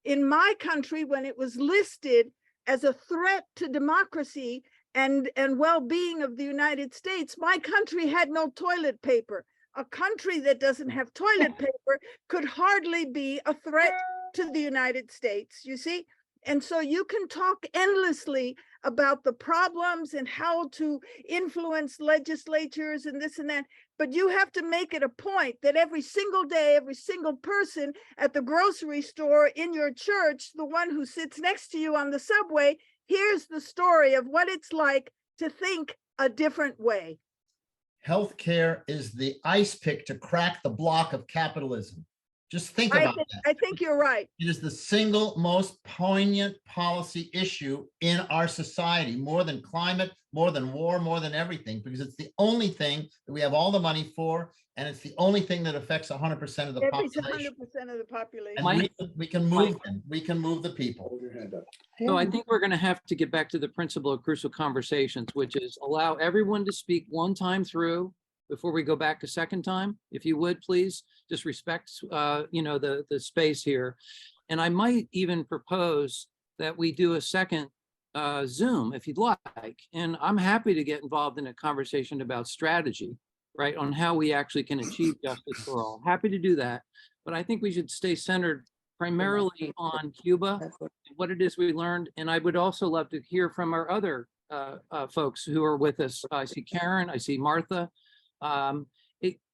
In my country, when it was listed as a threat to democracy and well-being of the United States, my country had no toilet paper. A country that doesn't have toilet paper could hardly be a threat to the United States, you see? And so you can talk endlessly about the problems and how to influence legislatures and this and that, but you have to make it a point that every single day, every single person at the grocery store, in your church, the one who sits next to you on the subway, here's the story of what it's like to think a different way. Healthcare is the ice pick to crack the block of capitalism. Just think about that. I think you're right. It is the single most poignant policy issue in our society, more than climate, more than war, more than everything, because it's the only thing that we have all the money for, and it's the only thing that affects 100% of the population. 100% of the population. And we can move them. We can move the people. Hold your hand up. So I think we're going to have to get back to the principle of crucial conversations, which is allow everyone to speak one time through before we go back a second time. If you would, please, just respect, the space here. And I might even propose that we do a second Zoom if you'd like. And I'm happy to get involved in a conversation about strategy, right, on how we actually can achieve justice for all. Happy to do that. But I think we should stay centered primarily on Cuba, what it is we learned. And I would also love to hear from our other folks who are with us. I see Karen, I see Martha.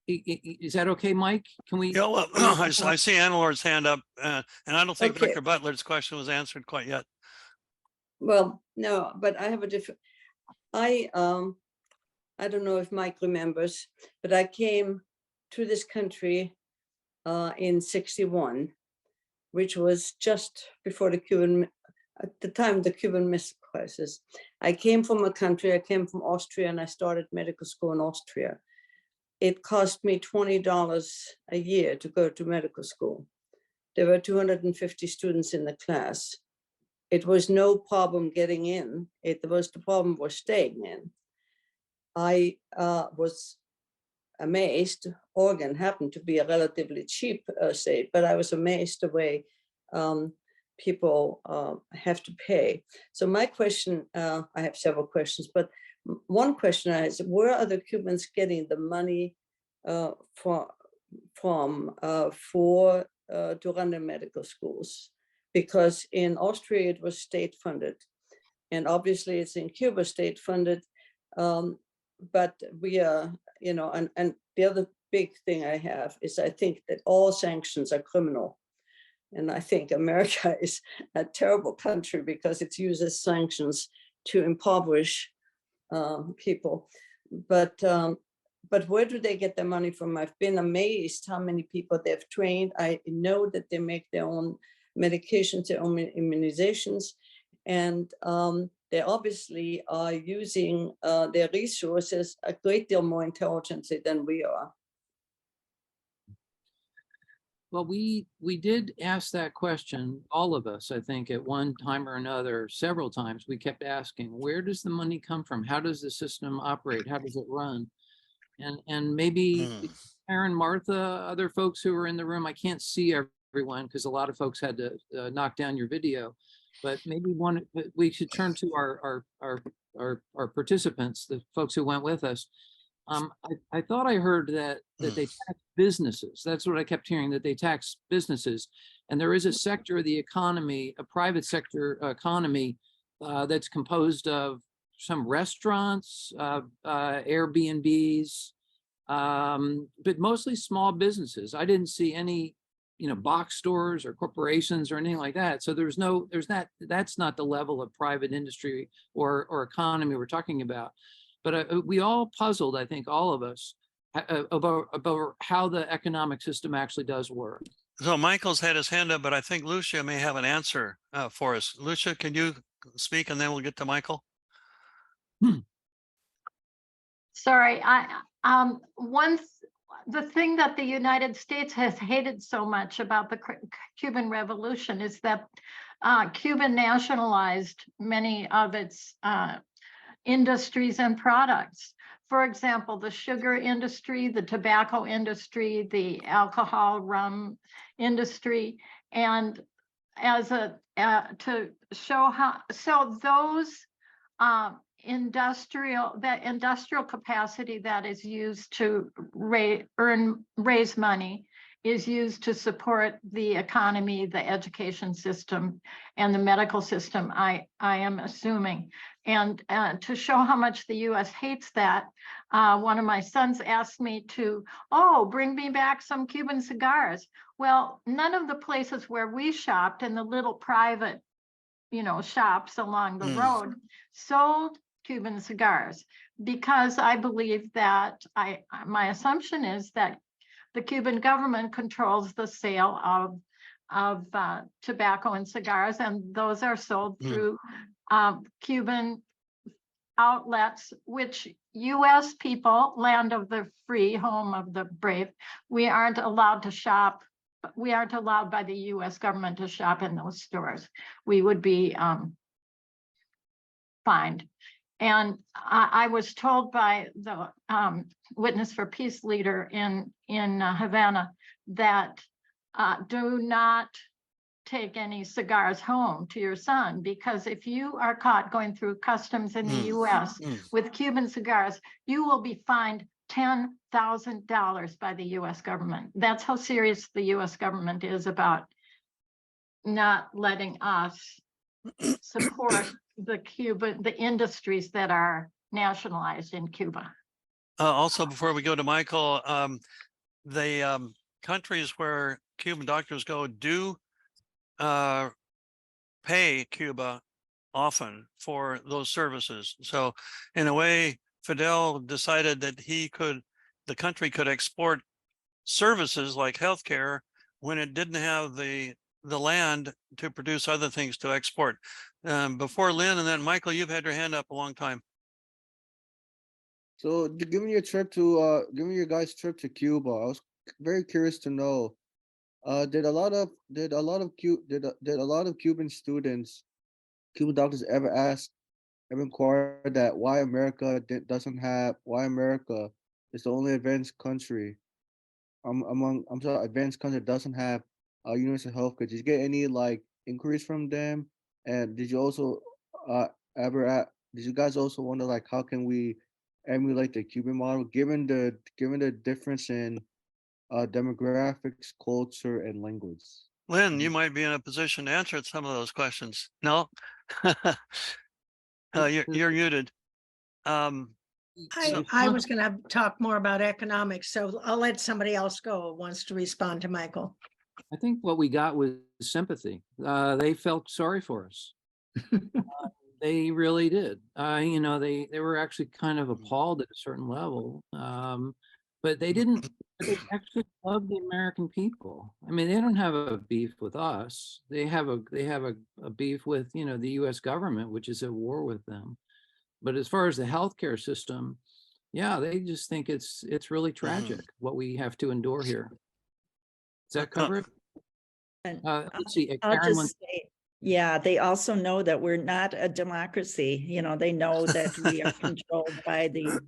Is that okay, Mike? Can we? Yeah, well, I see Annalord's hand up, and I don't think Okay. Dr. Butler's question was answered quite yet. Well, no, but I have a different, I don't know if Mike remembers, but I came to this country in 61, which was just before the Cuban, at the time of the Cuban Missile Crisis. I came from Austria, and I started medical school in Austria. It cost me $20 a year to go to medical school. There were 250 students in the class. It was no problem getting in. The problem was staying in. I was amazed. Oregon happened to be a relatively cheap state, but I was amazed the way people have to pay. So my question, I have several questions, but one question I is, where are the Cubans getting the money from to run their medical schools? Because in Austria it was state funded, and obviously it's in Cuba state funded. But we are, and the other big thing I have is I think that all sanctions are criminal. And I think America is a terrible country because it uses sanctions to impoverish people. But where do they get their money from? I've been amazed how many people they've trained. I know that they make their own medications, their own immunizations, and they obviously are using their resources a great deal more intelligently than we are. Well, we did ask that question, all of us, I think, at one time or another, several times. We kept asking, where does the money come from? How does the system operate? How does it run? And maybe Aaron, Martha, other folks who are in the room, I can't see everyone because a lot of folks had to knock down your video, but maybe we should turn to our participants, the folks who went with us. I thought I heard that they tax businesses. That's what I kept hearing, that they tax businesses. And there is a sector of the economy, a private sector economy that's composed of some restaurants, Airbnbs, but mostly small businesses. I didn't see any, box stores or corporations or anything like that. So that's not the level of private industry or economy we're talking about. But we all puzzled, I think, all of us, about how the economic system actually does work. So Michael's had his hand up, but I think Lucia may have an answer for us. Lucia, can you speak and then we'll get to Michael? Sorry, the thing that the United States has hated so much about the Cuban Revolution is that Cuba nationalized many of its industries and products. For example, the sugar industry, the tobacco industry, the alcohol, rum industry, and to show how, so those industrial capacity that is used to raise money is used to support the economy, the education system, and the medical system, I am assuming. And to show how much the US hates that, one of my sons asked me to, bring me back some Cuban cigars. Well, none of the places where we shopped in the little private, shops along the road sold Cuban cigars, because I believe that my assumption is that the Cuban government controls the sale of tobacco and cigars, and those are sold through Cuban outlets, which US people, land of the free, home of the brave, we aren't allowed to shop. We aren't allowed by the US government to shop in those stores. We would be fined. And I was told by the Witness for Peace leader in Havana that do not take any cigars home to your son, because if you are caught going through customs in the US with Cuban cigars, you will be fined $10,000 by the US government. That's how serious the US government is about not letting us support the industries that are nationalized in Cuba. Also, before we go to Michael, the countries where Cuban doctors go do pay Cuba often for those services. So in a way, Fidel decided that the country could export services like healthcare when it didn't have the land to produce other things to export. Before Lynn and then Michael, you've had your hand up a long time. So given your guys' trip to Cuba, I was very curious to know, did a lot of Cuban students, Cuban doctors ever inquire that why America is the only advanced country advanced country that doesn't have universal health care? Did you get any like inquiries from them? And did you also did you guys also wonder like how can we emulate the Cuban model given the difference in demographics, culture, and language? Lynn, you might be in a position to answer some of those questions. No? You're muted. I was going to talk more about economics, so I'll let somebody else go who wants to respond to Michael. I think what we got was sympathy. They felt sorry for us. They really did. They were actually kind of appalled at a certain level, but they didn't. They actually love the American people. I mean, they don't have a beef with us. They have a beef with the U.S. government, which is at war with them. But as far as the healthcare system, yeah, they just think it's really tragic what we have to endure here. Does that cover it? And Let's see. I'll Karen just say, yeah, they also know that we're not a democracy. They know that we are controlled by the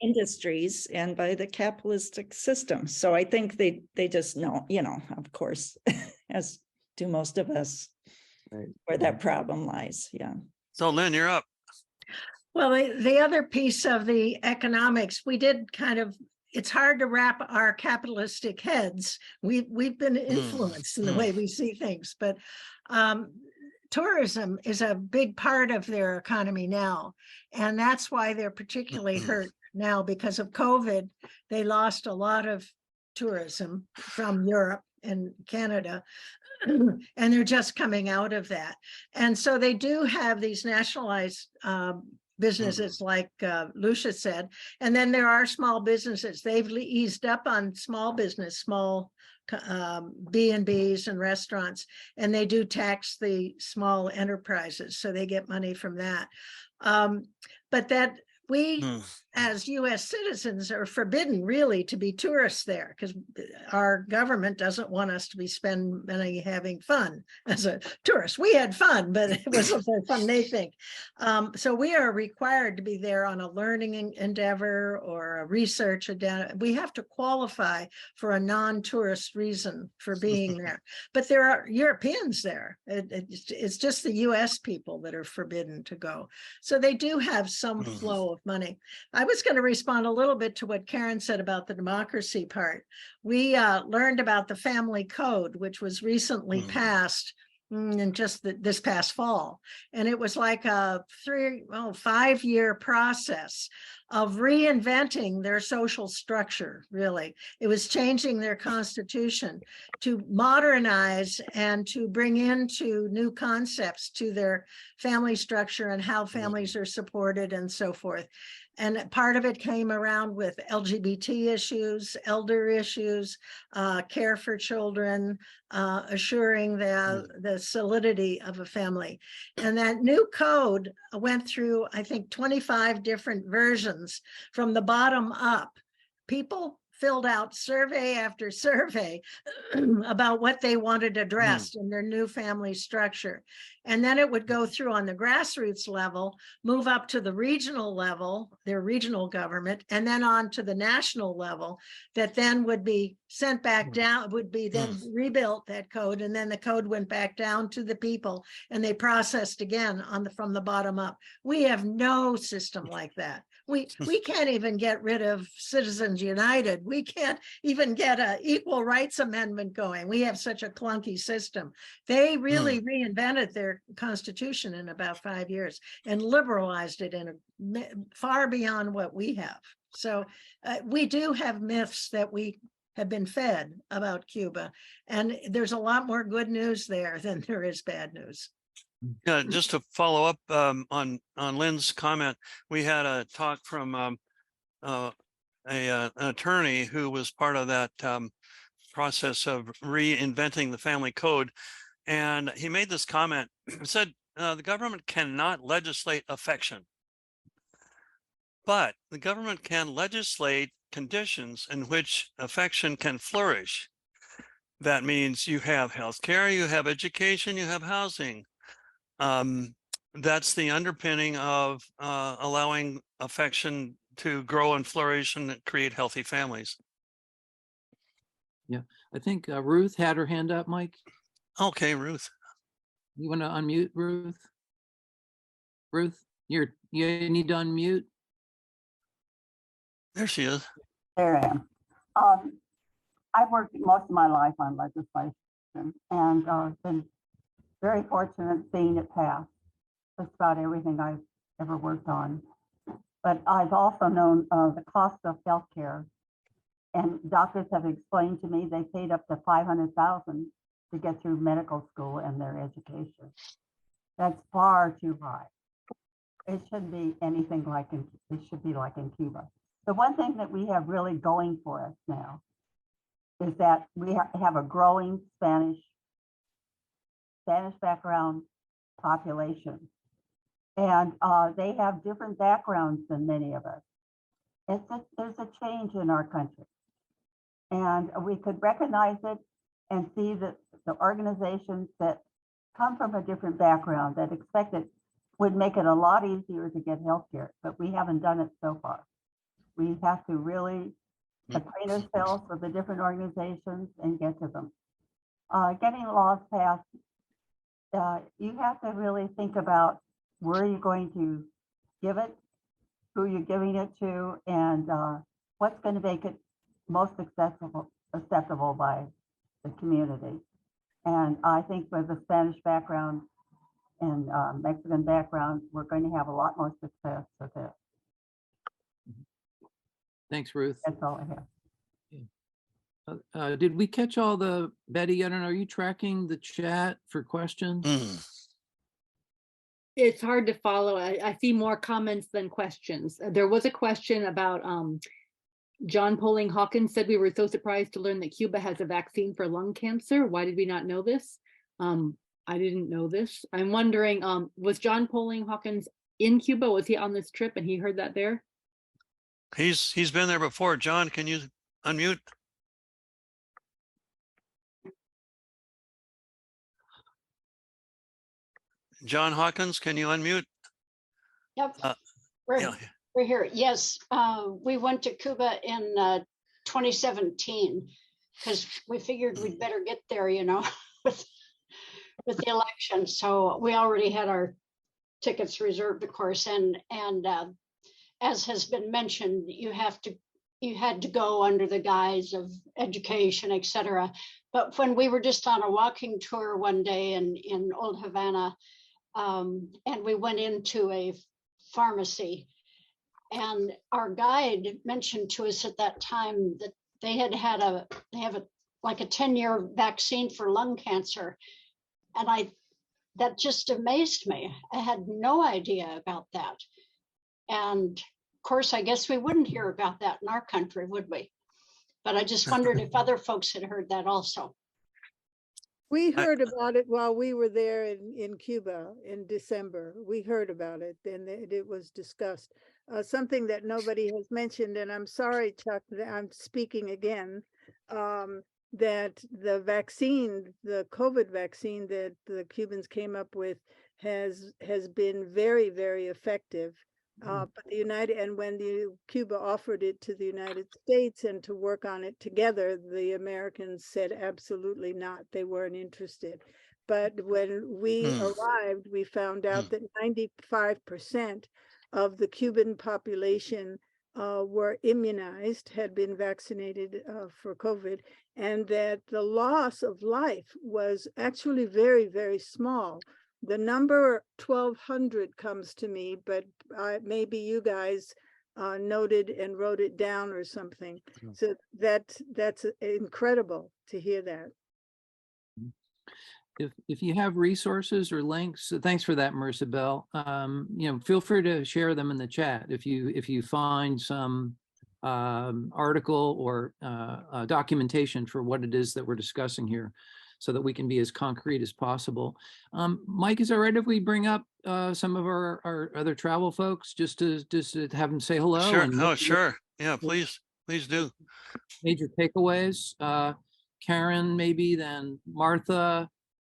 industries and by the capitalistic system. So I think they just know, of course, as do most of us, where that problem lies. Yeah. So Lynn, you're up. Well, the other piece of the economics, we did it's hard to wrap our capitalistic heads. We've been influenced in the way we see things, but tourism is a big part of their economy now. And that's why they're particularly hurt now because of COVID. They lost a lot of tourism from Europe and Canada. And they're just coming out of that. And so they do have these nationalized businesses like Lucia said, and then there are small businesses. They've eased up on small business, small B&Bs and restaurants, and they do tax the small enterprises, so they get money from that. But that we as US citizens are forbidden really to be tourists there because our government doesn't want us to be spending money having fun as a tourist. We had fun, but it wasn't the fun they think. So we are required to be there on a learning endeavor or a research endeavor. We have to qualify for a non-tourist reason for being there. But there are Europeans there. It's just the US people that are forbidden to go. So they do have some flow of money. I was going to respond a little bit to what Karen said about the democracy part. We learned about the family code, which was recently passed in just this past fall. And it was like a 5-year process of reinventing their social structure, really. It was changing their constitution to modernize and to bring into new concepts to their family structure and how families are supported and so forth. And part of it came around with LGBT issues, elder issues, care for children, assuring the solidity of a family. And that new code went through, I think, 25 different versions from the bottom up. People filled out survey after survey about what they wanted addressed in their new family structure. And then it would go through on the grassroots level, move up to the regional level, their regional government, and then on to the national level that then would be sent back down, would be then rebuilt, that code, and then the code went back down to the people and they processed again from the bottom up. We have no system like that. We can't even get rid of Citizens United. We can't even get a equal rights amendment going. We have such a clunky system. They really reinvented their constitution in about 5 years and liberalized it in far beyond what we have. So we do have myths that we have been fed about Cuba, and there's a lot more good news there than there is bad news. Yeah, just to follow up on Lynn's comment, we had a talk from an attorney who was part of that process of reinventing the family code, and he made this comment. He said the government cannot legislate affection, but the government can legislate conditions in which affection can flourish. That means you have healthcare, you have education, you have housing. That's the underpinning of allowing affection to grow and flourish and create healthy families. Yeah, I think Ruth had her hand up, Mike. Okay, Ruth. You want to unmute, Ruth? Ruth, you need to unmute. There she is. There I am. I've worked most of my life on legislation and been very fortunate seeing it pass. Just about everything I've ever worked on. But I've also known the cost of healthcare, and doctors have explained to me they paid up to $500,000 to get through medical school and their education. That's far too high. It shouldn't be anything like it should be like in Cuba. The one thing that we have really going for us now is that we have a growing Spanish background population. And they have different backgrounds than many of us. There's a change in our country. And we could recognize it and see that the organizations that come from a different background that expect it would make it a lot easier to get healthcare, but we haven't done it so far. We have to really acquaint ourselves with the different organizations and get to them. Getting laws passed, you have to really think about where you're going to give it, who you're giving it to, and what's going to make it most acceptable by the community. And I think with the Spanish background and Mexican background, we're going to have a lot more success with this. Thanks, Ruth. That's all I have. Did we catch all the, Betty, I don't know, are you tracking the chat for questions? It's hard to follow. I see more comments than questions. There was a question about John Poling Hawkins said we were so surprised to learn that Cuba has a vaccine for lung cancer. Why did we not know this? I didn't know this. I'm wondering, was John Poling Hawkins in Cuba? Was he on this trip and he heard that there? He's been there before. John, can you unmute? John Hawkins, can you unmute? Yep, Yeah. we're here. Yes, we went to Cuba in 2017 because we figured we'd better get there, you know, with the election. So we already had our tickets reserved, of course, and as has been mentioned, you had to go under the guise of education, etc. But when we were just on a walking tour one day in Old Havana, and we went into a pharmacy, and our guide mentioned to us at that time that they have a 10-year vaccine for lung cancer, and that just amazed me. I had no idea about that. And of course, I guess we wouldn't hear about that in our country, would we? But I just wondered if other folks had heard that also. We heard about it while we were there in Cuba in December. We heard about it and it was discussed. Something that nobody has mentioned, and I'm sorry, Chuck, that I'm speaking again, that the vaccine, the COVID vaccine that the Cubans came up with has been very, very effective. But when Cuba offered it to the United States and to work on it together, the Americans said absolutely not. They weren't interested. But when we arrived, we found out that 95% of the Cuban population were immunized, had been vaccinated for COVID, and that the loss of life was actually very, very small. The number 1,200 comes to me, but maybe you guys noted and wrote it down or something. So that's incredible to hear that. If you have resources or links, thanks for that, Marissa Bell. Feel free to share them in the chat. If you find some article or documentation for what it is that we're discussing here, so that we can be as concrete as possible. Mike, is it all right if we bring up some of our other travel folks just to have them say hello? Sure. And Oh, sure. Yeah, please do. Major takeaways. Karen, maybe, then Martha.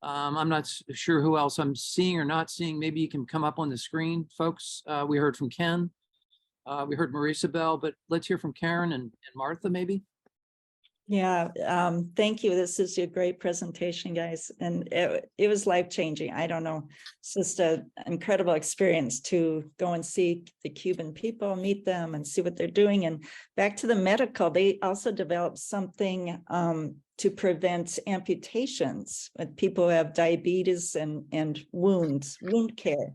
I'm not sure who else I'm seeing or not seeing. Maybe you can come up on the screen, folks. We heard from Ken. We heard Marissa Bell, but let's hear from Karen and Martha, maybe. Yeah, thank you. This is a great presentation, guys. And it was life-changing. I don't know. It's just an incredible experience to go and see the Cuban people, meet them and see what they're doing. And back to the medical, they also developed something to prevent amputations with people who have diabetes and wound care.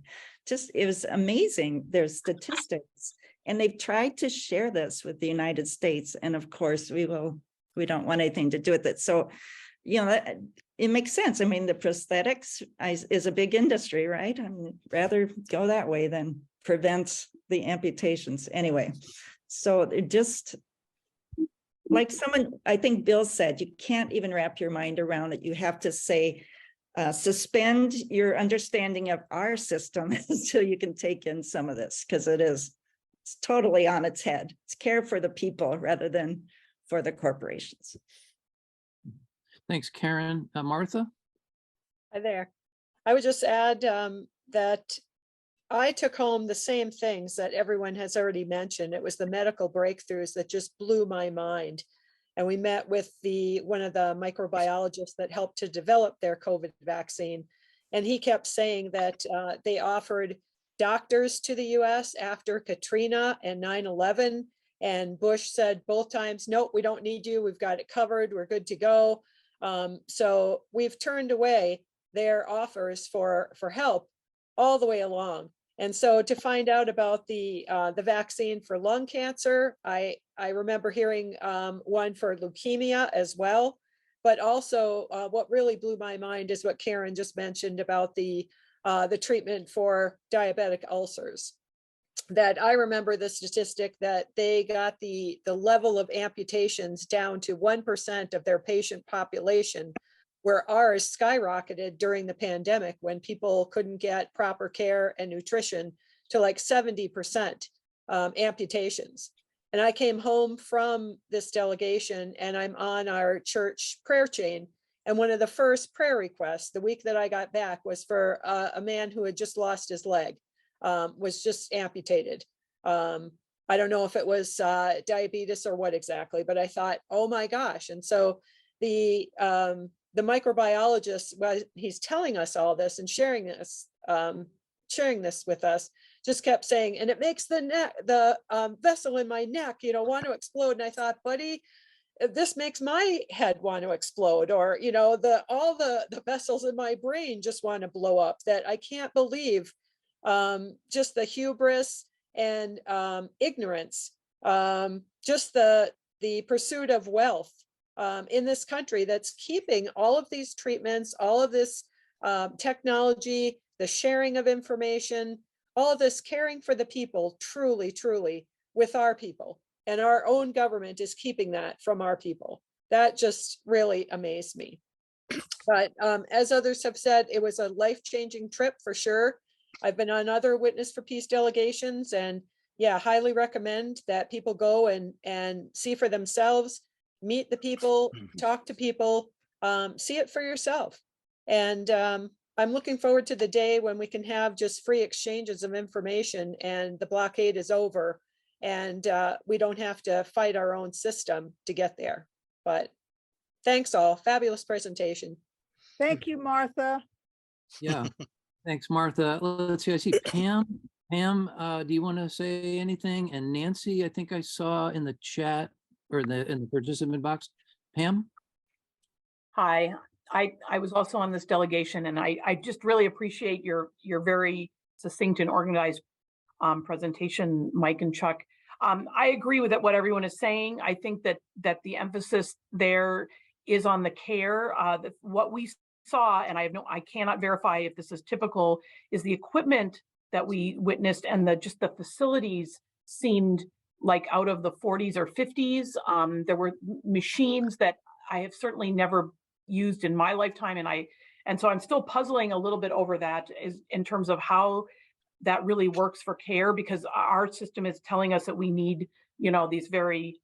It was amazing, their statistics. And they've tried to share this with the United States. And of course, we don't want anything to do with it. So, it makes sense. I mean, the prosthetics is a big industry, right? I'd rather go that way than prevent the amputations anyway. So they're just like someone, I think Bill said, you can't even wrap your mind around it. You have to say, suspend your understanding of our system until you can take in some of this, because it's totally on its head. It's care for the people rather than for the corporations. Thanks, Karen. Martha? Hi there. I would just add that I took home the same things that everyone has already mentioned. It was the medical breakthroughs that just blew my mind. And we met with one of the microbiologists that helped to develop their COVID vaccine. And he kept saying that they offered doctors to the US after Katrina and 9/11. And Bush said both times, nope, we don't need you. We've got it covered. We're good to go. So we've turned away their offers for help all the way along. And so to find out about the vaccine for lung cancer, I remember hearing one for leukemia as well. But also what really blew my mind is what Karen just mentioned about the treatment for diabetic ulcers. That I remember the statistic that they got the level of amputations down to 1% of their patient population, where ours skyrocketed during the pandemic when people couldn't get proper care and nutrition to like 70% amputations. And I came home from this delegation and I'm on our church prayer chain. And one of the first prayer requests the week that I got back was for a man who had just lost his leg. Was just amputated. I don't know if it was diabetes or what exactly, but I thought, oh my gosh. And so the microbiologist, well, he's telling us all this and sharing this with us, just kept saying, and it makes the vessel in my neck, want to explode. And I thought, buddy, this makes my head want to explode, or all the vessels in my brain just want to blow up. That I can't believe. Just the hubris and ignorance, just the pursuit of wealth in this country that's keeping all of these treatments, all of this technology, the sharing of information, all of this caring for the people, truly, truly with our people. And our own government is keeping that from our people. That just really amazed me. But as others have said, it was a life-changing trip for sure. I've been on other Witness for Peace delegations, and yeah, highly recommend that people go and see for themselves, meet the people, talk to people, see it for yourself. And I'm looking forward to the day when we can have just free exchanges of information and the blockade is over and we don't have to fight our own system to get there. But thanks all. Fabulous presentation. Thank you, Martha. Yeah. Thanks, Martha. Let's see. I see Pam Pam, do you want to say anything? And Nancy, I think I saw in the chat or in the participant box. Pam? Hi, I was also on this delegation, and I just really appreciate your very succinct and organized presentation, Mike and Chuck. I agree with what everyone is saying. I think that the emphasis there is on the care. What we saw, and I cannot verify if this is typical, is the equipment that we witnessed and just the facilities seemed like out of the 40s or 50s. There were machines that I have certainly never used in my lifetime, and so I'm still puzzling a little bit over that is in terms of how that really works for care, because our system is telling us that we need, these very,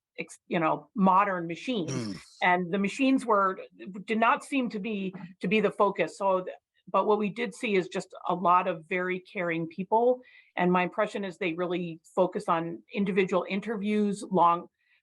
modern machines, and the machines did not seem to be the focus. So, but what we did see is just a lot of very caring people, and my impression is they really focus on individual interviews,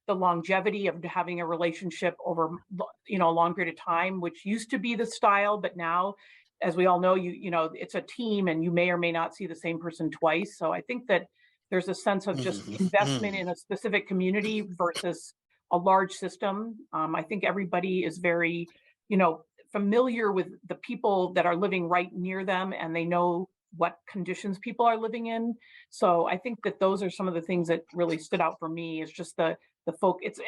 the longevity of having a relationship over, a long period of time, which used to be the style, but now, as we all know, it's a team and you may or may not see the same person twice. So I think that there's a sense of just investment in a specific community versus a large system. I think everybody is very, familiar with the people that are living right near them, and they know what conditions people are living in. So I think that those are some of the things that really stood out for me, is just the folk. It's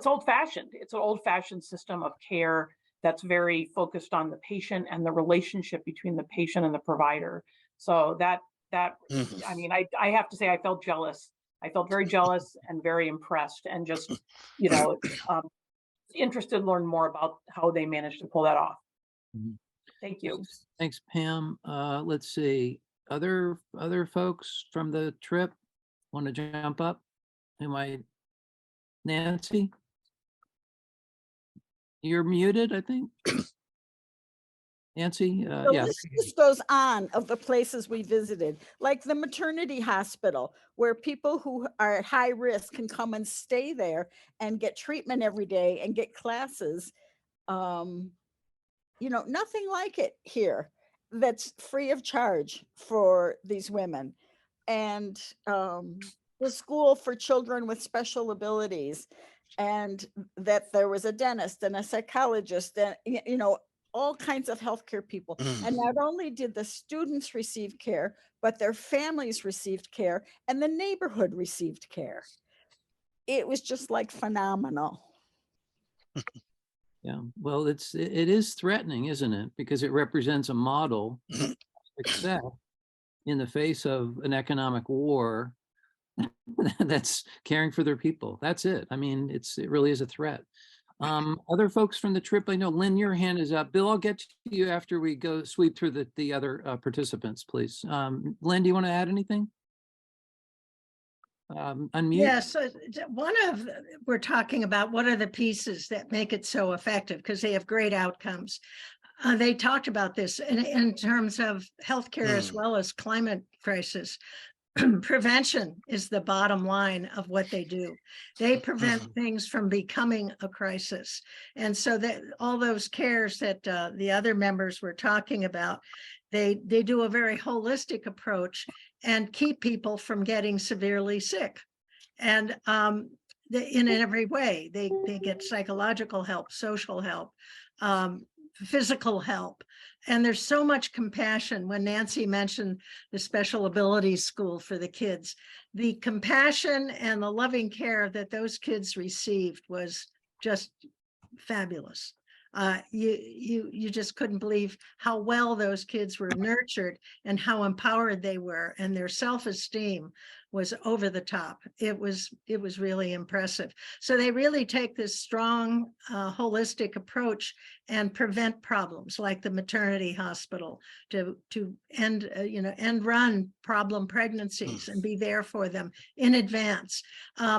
old fashioned. It's an old fashioned system of care that's very focused on the patient and the relationship between the patient and the provider. So I mean, I have to say, I felt jealous. I felt very jealous and very impressed, and just, interested to learn more about how they managed to pull that off. Thank you. Thanks, Pam. Let's see, other folks from the trip want to jump up? Nancy? You're muted, I think. Nancy, The yeah. list just goes on of the places we visited, like the maternity hospital, where people who are at high risk can come and stay there and get treatment every day and get classes. Nothing like it here that's free of charge for these women. And the school for children with special abilities, and that there was a dentist and a psychologist and, all kinds of healthcare people. And not only did the students receive care, but their families received care and the neighborhood received care. It was just like phenomenal. Yeah, well, it is threatening, isn't it? Because it represents a model of success in the face of an economic war that's caring for their people. That's it. I mean, it really is a threat. Other folks from the trip, I know, Lynn, your hand is up. Bill, I'll get to you after we go sweep through the other participants, please. Lynn, do you want to add anything? Unmute. Yes, we're talking about what are the pieces that make it so effective, because they have great outcomes. They talked about this in terms of healthcare as well as climate crisis. Prevention is the bottom line of what they do. They prevent things from becoming a crisis. And so that all those cares that the other members were talking about, they do a very holistic approach and keep people from getting severely sick. And in every way, they get psychological help, social help, physical help. And there's so much compassion. When Nancy mentioned the special abilities school for the kids, the compassion and the loving care that those kids received was just fabulous. You just couldn't believe how well those kids were nurtured and how empowered they were, and their self-esteem was over the top. It was really impressive. So they really take this strong holistic approach and prevent problems like the maternity hospital to end run problem pregnancies and be there for them in advance,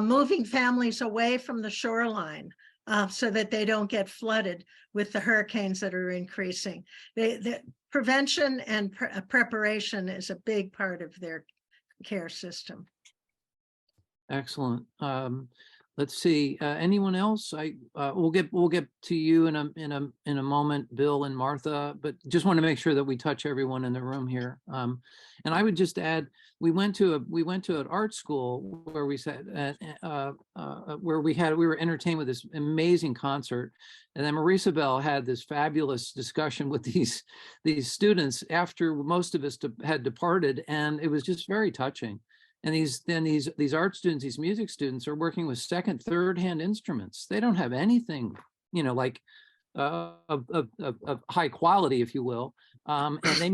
moving families away from the shoreline so that they don't get flooded with the hurricanes that are increasing. The prevention and preparation is a big part of their care system. Excellent. Let's see, anyone else? We'll get to you in a moment, Bill and Martha, but just want to make sure that we touch everyone in the room here. And I would just add, we went to an art school where we said, where we were entertained with this amazing concert. And then Marisa Bell had this fabulous discussion with these students after most of us had departed. And it was just very touching. And these art students, these music students are working with second, third hand instruments. They don't have anything, like of high quality, if you will. And they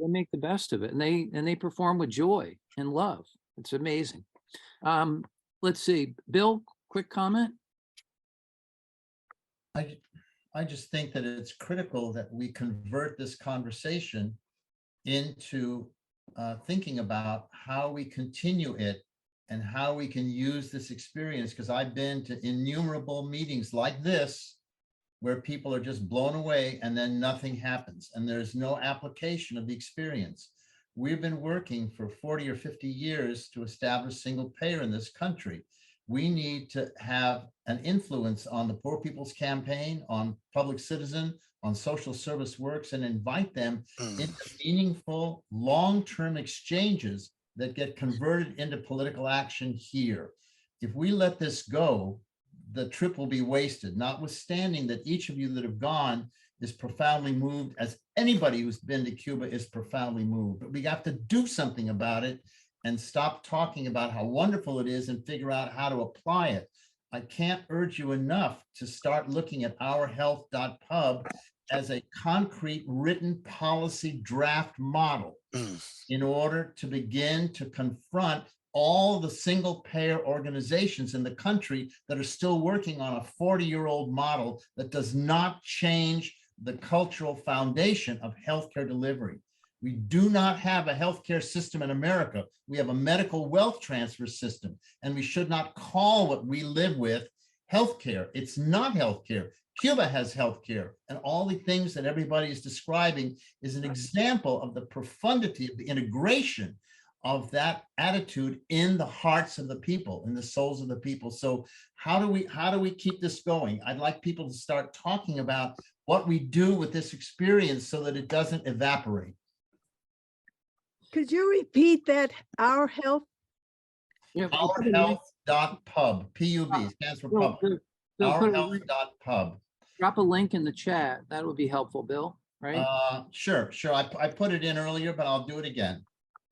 make the best of it, and they perform with joy and love. It's amazing. Let's see, Bill, quick comment. I just think that it's critical that we convert this conversation into thinking about how we continue it and how we can use this experience, because I've been to innumerable meetings like this where people are just blown away and then nothing happens and there's no application of the experience. We've been working for 40 or 50 years to establish single payer in this country. We need to have an influence on the Poor People's Campaign, on Public Citizen, on social service works, and invite them into meaningful long-term exchanges that get converted into political action here. If we let this go, the trip will be wasted, notwithstanding that each of you that have gone is profoundly moved, as anybody who's been to Cuba is profoundly moved. But we have to do something about it and stop talking about how wonderful it is and figure out how to apply it. I can't urge you enough to start looking at ourhealth.pub as a concrete written policy draft model in order to begin to confront all the single payer organizations in the country that are still working on a 40-year-old model that does not change the cultural foundation of healthcare delivery. We do not have a healthcare system in America. We have a medical wealth transfer system, and we should not call what we live with healthcare. It's not healthcare. Cuba has healthcare, and all the things that everybody is describing is an example of the profundity of the integration of that attitude in the hearts of the people, in the souls of the people. So how do we keep this going? I'd like people to start talking about what we do with this experience so that it doesn't evaporate. Could you repeat that? Our health? Ourhealth.pub, P-U-B, stands for public. Ourhealth.pub. Drop a link in the chat. That would be helpful, Bill, right? Sure. I put it in earlier, but I'll do it again.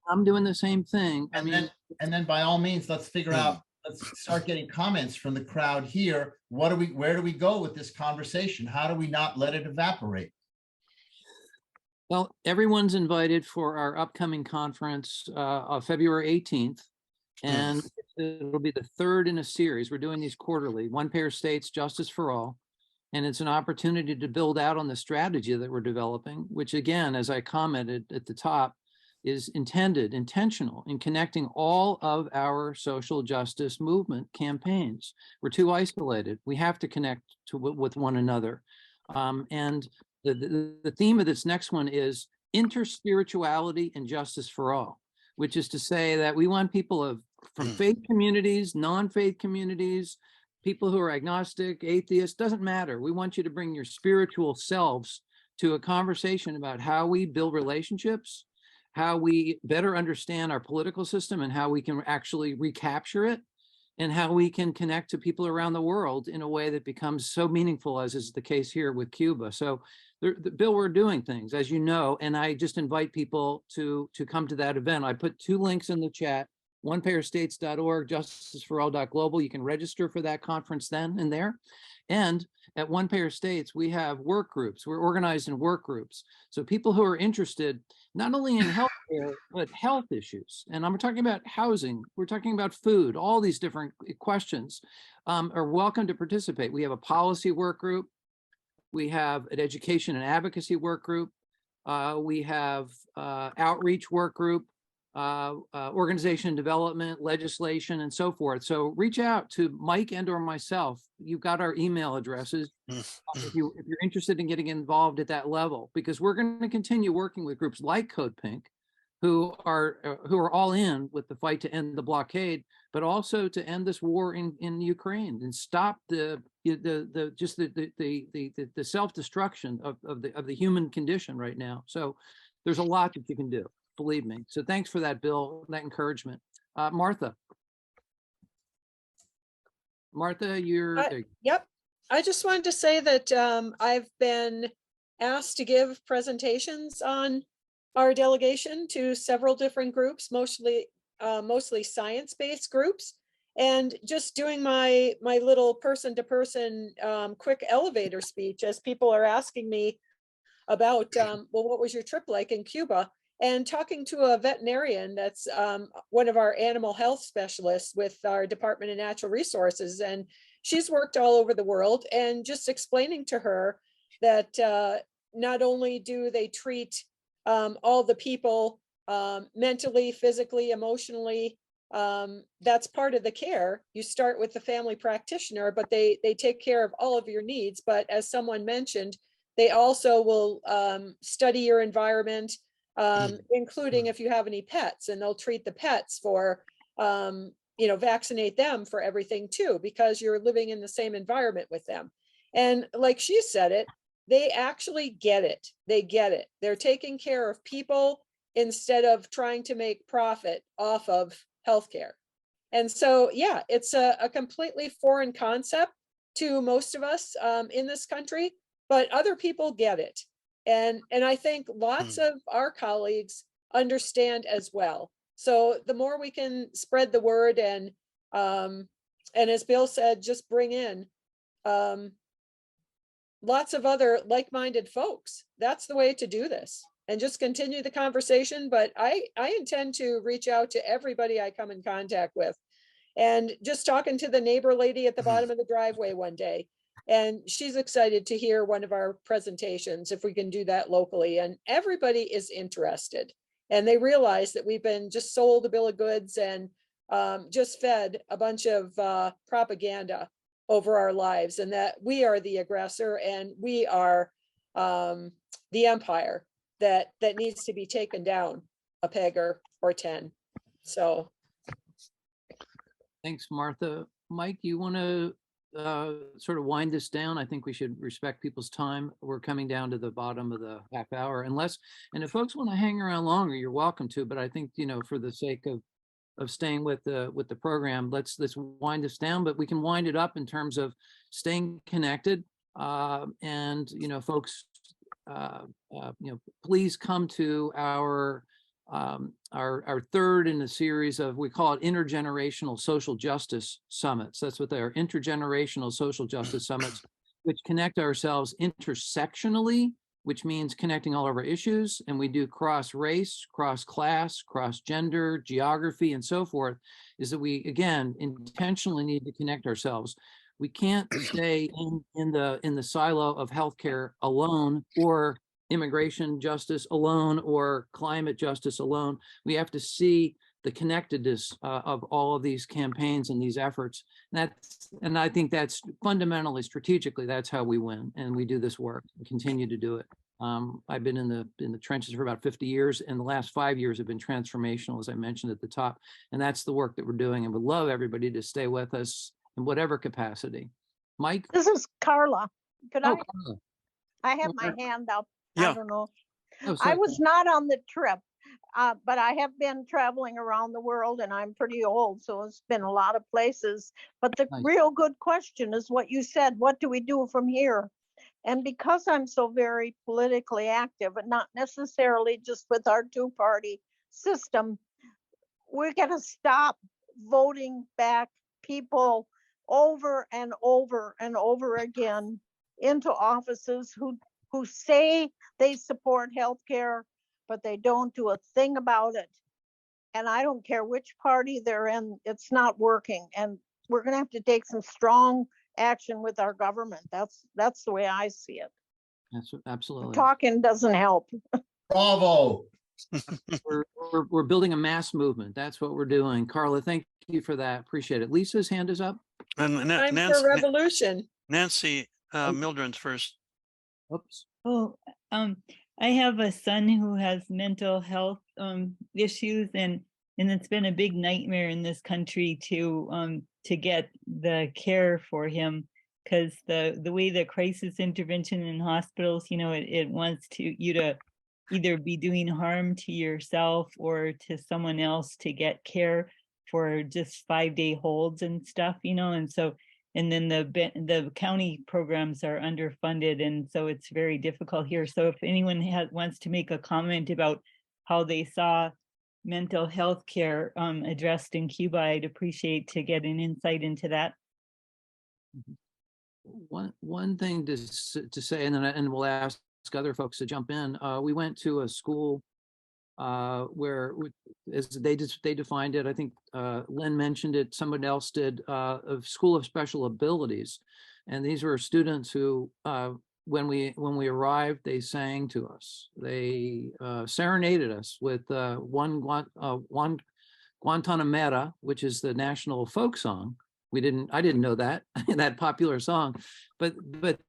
I'm doing the same thing. And then by all means, let's figure out, let's start getting comments from the crowd here. Where do we go with this conversation? How do we not let it evaporate? Well, everyone's invited for our upcoming conference of February 18th. And it'll be the third in a series. We're doing these quarterly, One Pair States, Justice for All. And it's an opportunity to build out on the strategy that we're developing, which again, as I commented at the top, is intentional in connecting all of our social justice movement campaigns. We're too isolated. We have to connect with one another. And the theme of this next one is interspirituality and justice for all, which is to say that we want people from faith communities, non-faith communities, people who are agnostic, atheists, doesn't matter. We want you to bring your spiritual selves to a conversation about how we build relationships, how we better understand our political system and how we can actually recapture it, and how we can connect to people around the world in a way that becomes so meaningful, as is the case here with Cuba. So, Bill, we're doing things, as you know, and I just invite people to come to that event. I put 2 links in the chat, onepairstates.org, justiceforall.global. You can register for that conference then and there. And at One Pair States, we have work groups. We're organized in work groups. So people who are interested not only in healthcare, but health issues. And I'm talking about housing. We're talking about food, all these different questions are welcome to participate. We have a policy work group. We have an education and advocacy work group. We have outreach work group, organization development, legislation, and so forth. So reach out to Mike and or myself. You've got our email addresses if you're interested in getting involved at that level, because we're going to continue working with groups like Code Pink, who are all in with the fight to end the blockade, but also to end this war in Ukraine and stop the self-destruction of the human condition right now. So there's a lot that you can do, believe me. So thanks for that, Bill, that encouragement. Martha. Martha, Yep. I just wanted to say that I've been asked to give presentations on our delegation to several different groups, mostly science-based groups, and just doing my little person-to-person quick elevator speech as people are asking me about, well, what was your trip like in Cuba? And talking to a veterinarian that's one of our animal health specialists with our Department of Natural Resources, and she's worked all over the world, and just explaining to her that not only do they treat all the people mentally, physically, emotionally, that's part of the care. You start with the family practitioner, but they take care of all of your needs. But as someone mentioned, they also will study your environment, including if you have any pets, and they'll treat the pets for, vaccinate them for everything too, because you're living in the same environment with them. And like she said it, they actually get it. They get it. They're taking care of people instead of trying to make profit off of healthcare. And so, yeah, it's a completely foreign concept to most of us in this country, but other people get it. And I think lots of our colleagues understand as well. So the more we can spread the word and as Bill said, just bring in lots of other like-minded folks. That's the way to do this, and just continue the conversation. But I intend to reach out to everybody I come in contact with, and just talking to the neighbor lady at the bottom of the driveway one day. And she's excited to hear one of our presentations, if we can do that locally. And everybody is interested, and they realize that we've been just sold a bill of goods and just fed a bunch of propaganda over our lives, and that we are the aggressor and we are the empire that needs to be taken down a peg or 10. So thanks, Martha. Mike, you want to sort of wind this down? I think we should respect people's time. We're coming down to the bottom of the half hour, and if folks want to hang around longer, you're welcome to, but I think, for the sake of staying with the program, let's wind this down. But we can wind it up in terms of staying connected, and folks, please come to our third in a series of, we call it intergenerational social justice summits. That's what they are, intergenerational social justice summits, which connect ourselves intersectionally, which means connecting all of our issues. And we do cross race, cross class, cross gender, geography, and so forth, is that we, again, intentionally need to connect ourselves. We can't stay in the silo of healthcare alone, or immigration justice alone, or climate justice alone. We have to see the connectedness of all of these campaigns and these efforts. And I think that's fundamentally, strategically, that's how we win. And we do this work and continue to do it. I've been in the trenches for about 50 years, and the last 5 years have been transformational, as I mentioned at the top. And that's the work that we're doing, and would love everybody to stay with us in whatever capacity. Mike? This is Carla. Could I? Carla. I have my hand up. Yeah. I don't know. Oh, I sorry. was not on the trip, but I have been traveling around the world, and I'm pretty old, so it's been a lot of places. But the Nice. real good question is what you said, what do we do from here? And because I'm so very politically active, and not necessarily just with our two-party system, we're going to stop voting back people over and over and over again into offices who say they support healthcare, but they don't do a thing about it. And I don't care which party they're in, it's not working. And we're going to have to take some strong action with our government. That's the way I see it. That's absolutely. Talking doesn't help. Bravo. We're building a mass movement. That's what we're doing. Carla, thank you for that. Appreciate it. Lisa's hand is up. And time for revolution. Nancy Mildred's first. Oops. Oh, I have a son who has mental health issues, and it's been a big nightmare in this country to get the care for him, because the way the crisis intervention in hospitals, it wants you to either be doing harm to yourself or to someone else to get care for just 5-day holds and stuff, and so, and then the county programs are underfunded, and so it's very difficult here. So if anyone wants to make a comment about how they saw mental health care addressed in Cuba, I'd appreciate to get an insight into that. One thing to say, and we'll ask other folks to jump in. We went to a school where, as they defined it, I think Lynn mentioned it, someone else did, a school of special abilities, and these were students who, when we arrived, they sang to us. They serenaded us with one Guantanamera, which is the national folk song. I didn't know that that popular song, but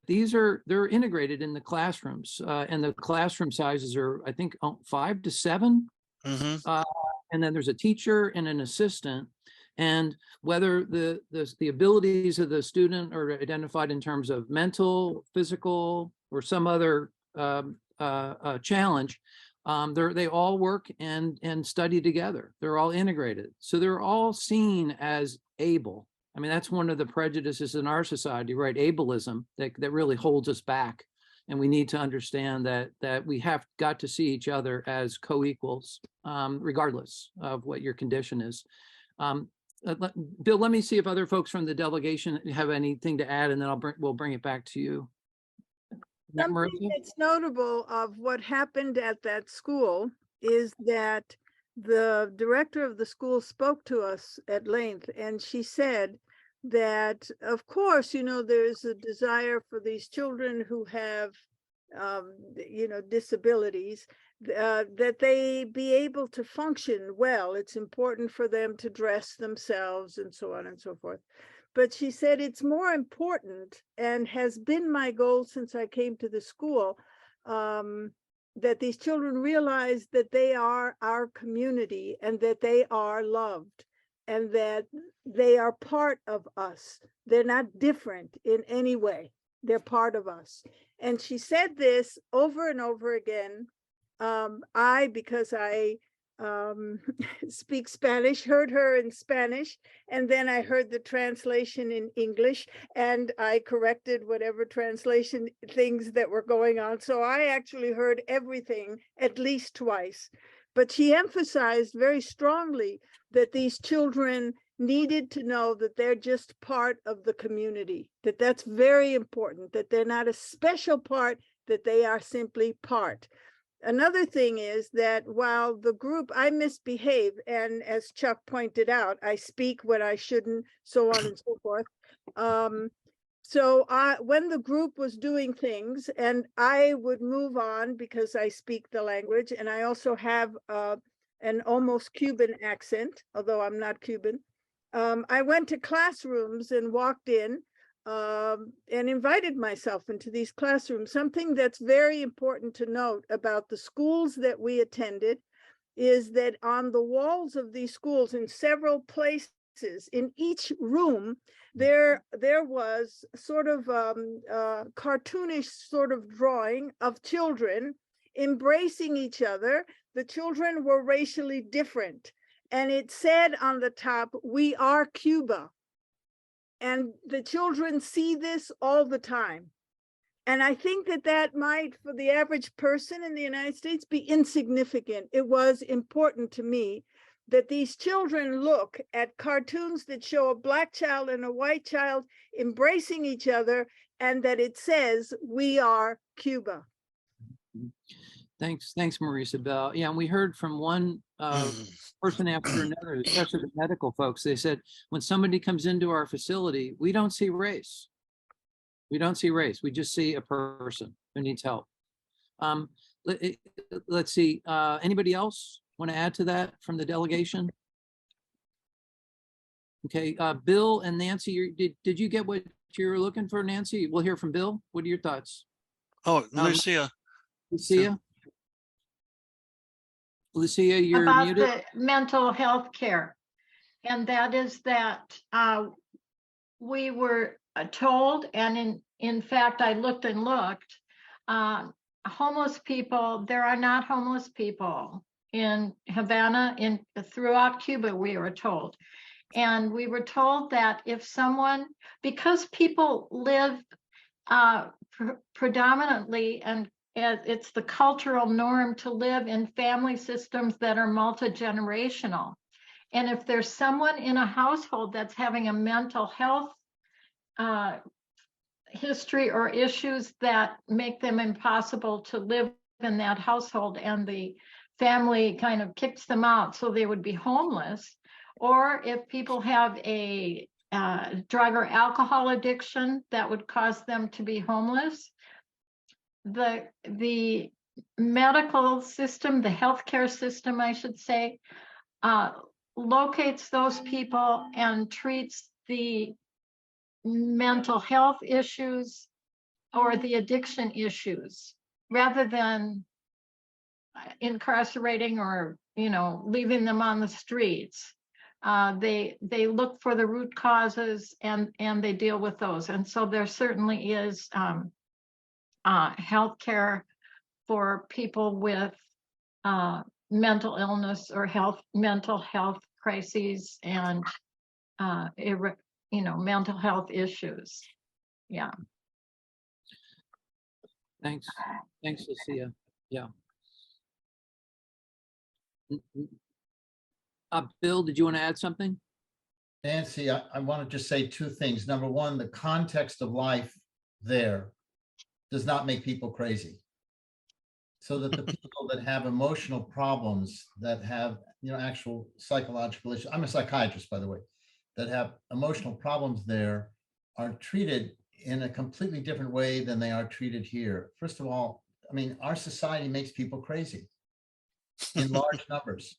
they're integrated in the classrooms, and the classroom sizes are, I think, 5 to 7. And then there's a teacher and an assistant, and whether the abilities of the student are identified in terms of mental, physical, or some other challenge, they all work and study together. They're all integrated, so they're all seen as able. I mean, that's one of the prejudices in our society, right? Ableism that really holds us back. And we need to understand that we have got to see each other as co-equals, regardless of what your condition is. Bill, let me see if other folks from the delegation have anything to add, and then we'll bring it back to you. Something that's notable of what happened at that school is that the director of the school spoke to us at length, and she said that, of course, there's a desire for these children who have, disabilities, that they be able to function well. It's important for them to dress themselves and so on and so forth. But she said it's more important, and has been my goal since I came to the school, that these children realize that they are our community and that they are loved and that they are part of us. They're not different in any way. They're part of us. And she said this over and over again. Because I speak Spanish, heard her in Spanish, and then I heard the translation in English, and I corrected whatever translation things that were going on. So I actually heard everything at least twice. But she emphasized very strongly that these children needed to know that they're just part of the community, that that's very important, that they're not a special part, that they are simply part. Another thing is that while the group, I misbehave, and as Chuck pointed out, I speak when I shouldn't, so on and so forth. So when the group was doing things, and I would move on because I speak the language, and I also have an almost Cuban accent, although I'm not Cuban. I went to classrooms and walked in and invited myself into these classrooms. Something that's very important to note about the schools that we attended is that on the walls of these schools, in several places, in each room, there was sort of cartoonish sort of drawing of children embracing each other. The children were racially different, and it said on the top, "We are Cuba." And the children see this all the time. And I think that might, for the average person in the United States, be insignificant. It was important to me that these children look at cartoons that show a Black child and a white child embracing each other, and that it says, "We are Cuba." Thanks, Marisa Bell. Yeah, and we heard from one person after another, especially the medical folks. They said, when somebody comes into our facility, we don't see race. We don't see race. We just see a person who needs help. Let's see. Anybody else want to add to that from the delegation? Okay, Bill and Nancy, did you get what you were looking for, Nancy? We'll hear from Bill. What are your thoughts? Oh, Lucia. Lucia? Lucia, you're about muted. the mental health care. And that is that we were told, and in fact, I looked and looked, homeless people, there are not homeless people in Havana, throughout Cuba, we were told. And we were told that if someone, because people live predominantly, and it's the cultural norm to live in family systems that are multi-generational. And if there's someone in a household that's having a mental health history or issues that make them impossible to live in that household, and the family kind of kicks them out so they would be homeless, or if people have a drug or alcohol addiction that would cause them to be homeless, the medical system, the healthcare system, I should say, locates those people and treats the mental health issues or the addiction issues, rather than incarcerating or, leaving them on the streets. They look for the root causes and they deal with those. And so there certainly is healthcare for people with mental illness or mental health crises and mental health issues. Yeah. Thanks, Lucia. Yeah. Bill, did you want to add something? Nancy, I want to just say two things. Number one, the context of life there does not make people crazy. So that the people that have emotional problems, that have, actual psychological issues, I'm a psychiatrist, by the way, that have emotional problems there are treated in a completely different way than they are treated here. First of all, our society makes people crazy in large numbers.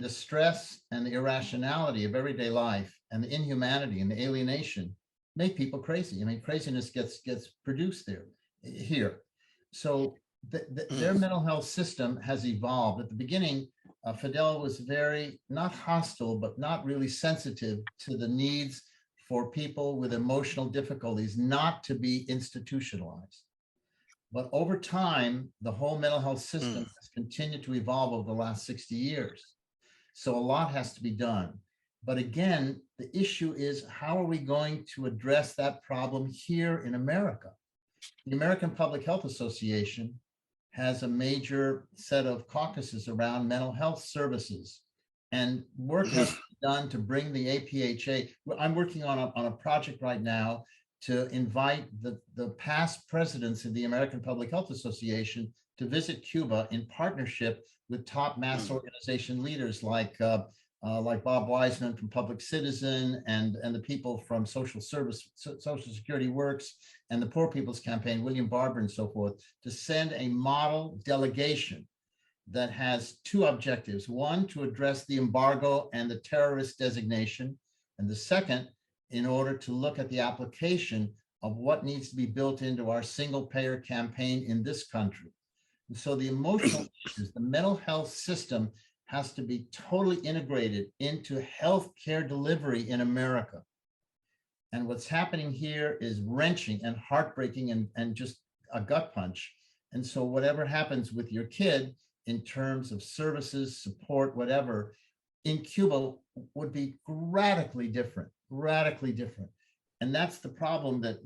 The stress and the irrationality of everyday life and the inhumanity and the alienation make people crazy. Craziness gets produced here. So their mental health system has evolved. At the beginning, Fidel was very, not hostile, but not really sensitive to the needs for people with emotional difficulties not to be institutionalized. But over time, the whole mental health system has continued to evolve over the last 60 years. So a lot has to be done. But again, the issue is, how are we going to address that problem here in America? The American Public Health Association has a major set of caucuses around mental health services, and work has been done to bring the APHA. I'm working on a project right now to invite the past presidents of the American Public Health Association to visit Cuba in partnership with top mass organization leaders like Bob Wiseman from Public Citizen and the people from Social Security Works and the Poor People's Campaign, William Barber and so forth, to send a model delegation that has two objectives. One, to address the embargo and the terrorist designation. And the second, in order to look at the application of what needs to be built into our single payer campaign in this country. And so the emotional issues, the mental health system has to be totally integrated into healthcare delivery in America. And what's happening here is wrenching and heartbreaking and just a gut punch. And so whatever happens with your kid in terms of services, support, whatever, in Cuba would be radically different. And that's the problem that,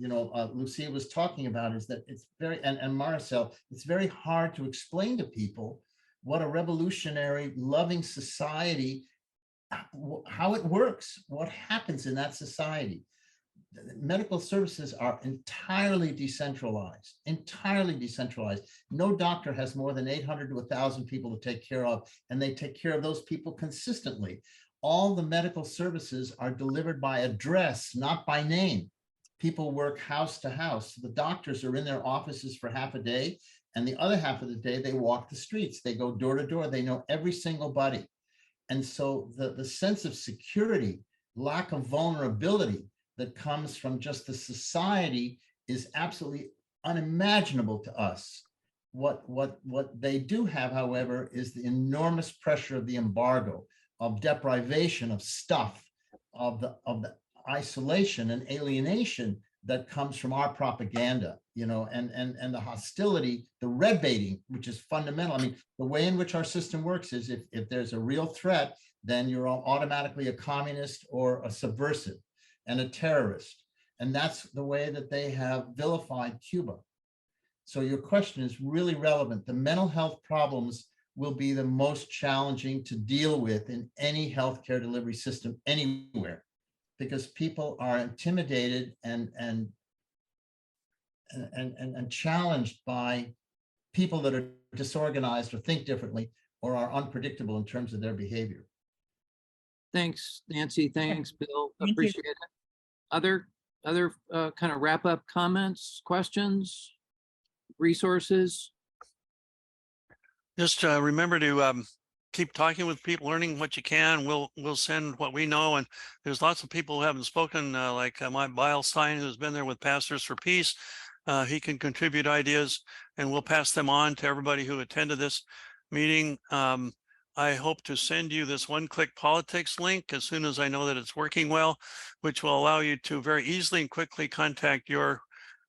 Lucia was talking about, is that it's very, and Maricel, it's very hard to explain to people what a revolutionary, loving society, how it works, what happens in that society. Medical services are entirely decentralized. No doctor has more than 800 to 1,000 people to take care of, and they take care of those people consistently. All the medical services are delivered by address, not by name. People work house to house. The doctors are in their offices for half a day, and the other half of the day, they walk the streets. They go door to door. They know every single body. And so the sense of security, lack of vulnerability that comes from just the society is absolutely unimaginable to us. what they do have, however, is the enormous pressure of the embargo, of deprivation of stuff, of the isolation and alienation that comes from our propaganda, you know, and the hostility, the red baiting, which is fundamental. I mean, the way in which our system works is if there's a real threat, then you're automatically a communist or a subversive and a terrorist. And that's the way that they have vilified Cuba. So your question is really relevant. The mental health problems will be the most challenging to deal with in any healthcare delivery system anywhere, because people are intimidated and challenged by people that are disorganized or think differently or are unpredictable in terms of their behavior. Thanks, Nancy. Thanks, Bill. Thank you. Appreciate it. Other kind of wrap up comments, questions, resources? Just remember to keep talking with people, learning what you can. We'll send what we know. And there's lots of people who haven't spoken, like Mike Beilstein, who's been there with Pastors for Peace. He can contribute ideas, and we'll pass them on to everybody who attended this meeting. I hope to send you this one-click politics link as soon as I know that it's working well, which will allow you to very easily and quickly contact your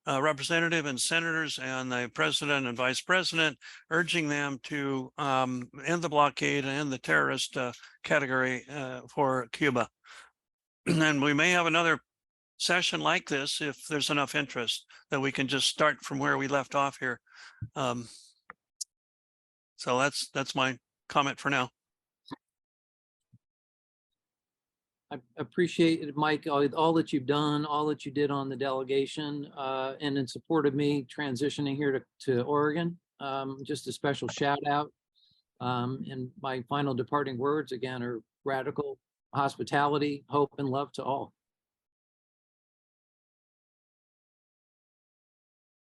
representative and senators and the president and vice president, urging them to end the blockade and end the terrorist category for Cuba. And we may have another session like this if there's enough interest that we can just start from where we left off here. So that's my comment for now. I appreciate it, Mike, all that you've done, all that you did on the delegation, and in support of me transitioning here to Oregon. Just a special shout out. And my final departing words again are radical hospitality, hope, and love to all.